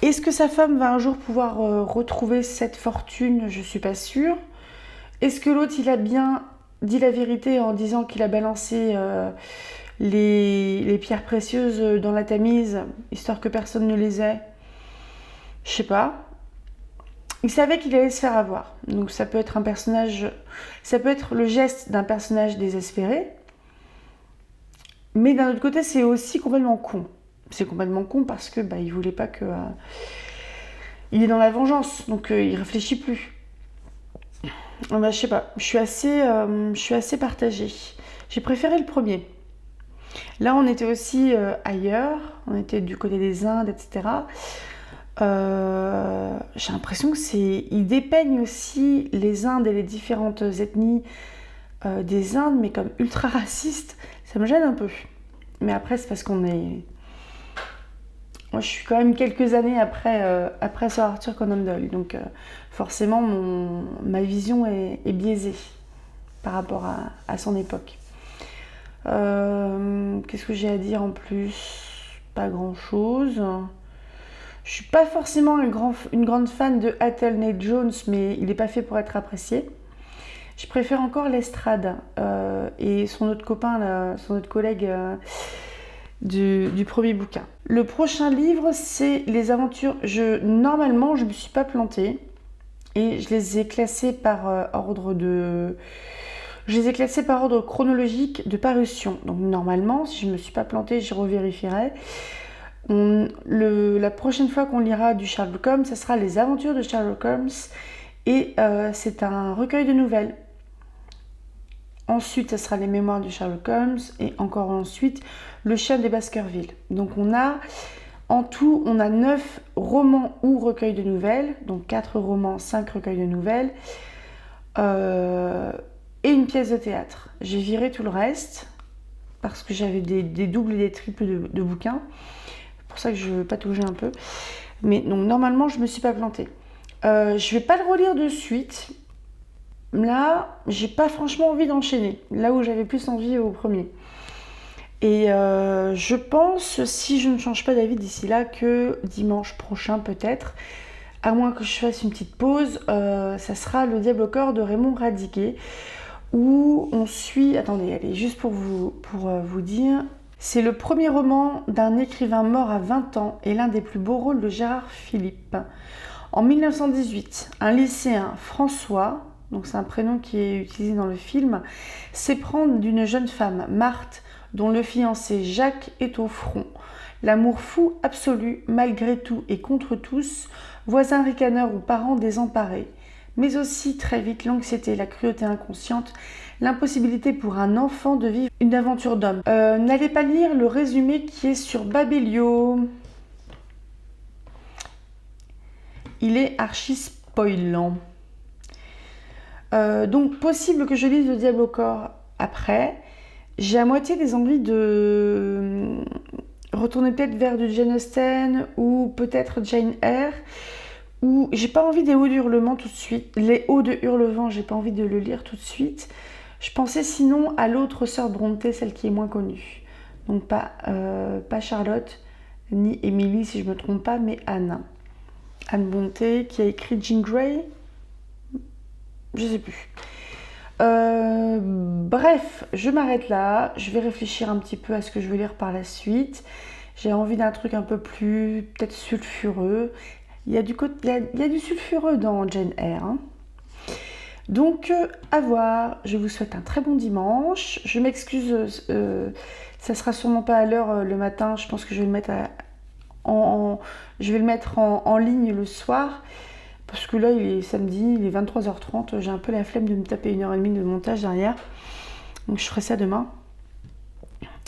Est-ce que sa femme va un jour pouvoir retrouver cette fortune? Je suis pas sûre. Est-ce que l'autre, il a bien dit la vérité en disant qu'il a balancé les pierres précieuses dans la Tamise, histoire que personne ne les ait? Je sais pas. Il savait qu'il allait se faire avoir. Donc ça peut être ça peut être le geste d'un personnage désespéré. Mais d'un autre côté, c'est aussi complètement con. C'est complètement con parce que il voulait pas que... il est dans la vengeance, donc il réfléchit plus. Je sais pas, je suis assez partagée. J'ai préféré le premier. Là, on était aussi ailleurs, on était du côté des Indes, etc. J'ai l'impression que ils dépeignent aussi les Indes et les différentes ethnies des Indes, mais comme ultra racistes. Ça me gêne un peu. Mais après, c'est parce qu'on est... Moi, je suis quand même quelques années après Sir Arthur Conan Doyle, donc forcément, ma vision est biaisée par rapport à son époque. Qu'est-ce que j'ai à dire en plus? Pas grand-chose. Je suis pas forcément une grande fan de Athelney Jones, mais il n'est pas fait pour être apprécié. Je préfère encore Lestrade et son autre copain, son autre collègue du premier bouquin. Le prochain livre, c'est les aventures. Normalement, je ne me suis pas plantée et je les ai classés par ordre chronologique de parution. Donc normalement, si je ne me suis pas plantée, je revérifierai. La prochaine fois qu'on lira du Sherlock Holmes, ce sera les aventures de Sherlock Holmes et c'est un recueil de nouvelles Ensuite, ça sera les mémoires de Sherlock Holmes. Et encore ensuite, le chien des Baskerville. Donc en tout, on a 9 romans ou recueils de nouvelles. Donc 4 romans, 5 recueils de nouvelles. Et une pièce de théâtre. J'ai viré tout le reste parce que j'avais des doubles et des triples de bouquins. C'est pour ça que je pataugeais un peu. Mais donc normalement, je ne me suis pas plantée. Je vais pas le relire de suite. Là, j'ai pas franchement envie d'enchaîner. Là où j'avais plus envie au premier. Et je pense, si je ne change pas d'avis d'ici là, que dimanche prochain peut-être, à moins que je fasse une petite pause, ça sera Le Diable au corps de Raymond Radiguet, où on suit... Attendez, allez, juste pour vous dire... C'est le premier roman d'un écrivain mort à 20 ans et l'un des plus beaux rôles de Gérard Philippe. En 1918, un lycéen, François, donc c'est un prénom qui est utilisé dans le film, s'éprend d'une jeune femme, Marthe, dont le fiancé Jacques est au front. L'amour fou absolu, malgré tout et contre tous, voisins ricaneurs ou parents désemparés. Mais aussi très vite l'anxiété, la cruauté inconsciente, l'impossibilité pour un enfant de vivre une aventure d'homme. N'allez pas lire le résumé qui est sur Babelio. Il est archi spoilant. Donc possible que je lise Le Diable au corps après. J'ai à moitié des envies de retourner peut-être vers du Jane Austen ou peut-être Jane Eyre. Ou j'ai pas envie des Hauts de Hurlement tout de suite. Les Hauts de Hurlevent, j'ai pas envie de le lire tout de suite. Je pensais sinon à l'autre sœur Brontë, celle qui est moins connue. Donc pas Charlotte, ni Émilie si je me trompe pas, mais Anne. Anne Brontë qui a écrit Jean Grey. Je sais plus. Bref, je m'arrête là. Je vais réfléchir un petit peu à ce que je veux lire par la suite. J'ai envie d'un truc un peu plus peut-être sulfureux. Il y a du sulfureux dans Jane Eyre. Hein. Donc, à voir. Je vous souhaite un très bon dimanche. Je m'excuse, ça sera sûrement pas à l'heure le matin. Je pense que je vais le mettre en ligne le soir. Parce que là, il est samedi, il est 23h30. J'ai un peu la flemme de me taper 1h30 de montage derrière. Donc, je ferai ça demain.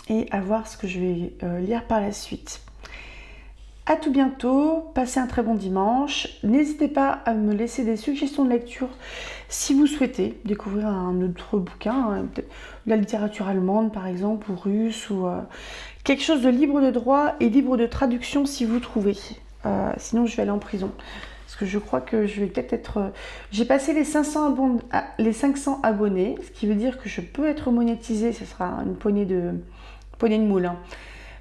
Et à voir ce que je vais lire par la suite. À tout bientôt, passez un très bon dimanche. N'hésitez pas à me laisser des suggestions de lecture si vous souhaitez découvrir un autre bouquin, hein, peut-être la littérature allemande par exemple, ou russe, ou quelque chose de libre de droit et libre de traduction si vous trouvez. Sinon, je vais aller en prison. Parce que je crois que je vais peut-être être... J'ai passé les 500 abonnés, ce qui veut dire que je peux être monétisée. Ce sera une poignée de moules. Hein.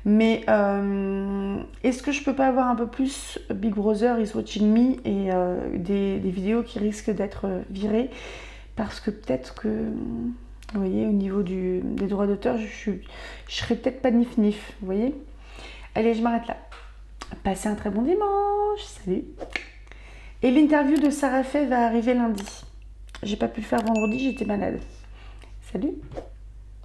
Mais est-ce que je peux pas avoir un peu plus Big Brother is watching me et des vidéos qui risquent d'être virées parce que peut-être que, vous voyez, au niveau des droits d'auteur, je serai peut-être pas nif-nif, vous voyez. Allez, je m'arrête là. Passez un très bon dimanche, salut. Et l'interview de Sarah Fay va arriver lundi. J'ai pas pu le faire vendredi, j'étais malade. Salut.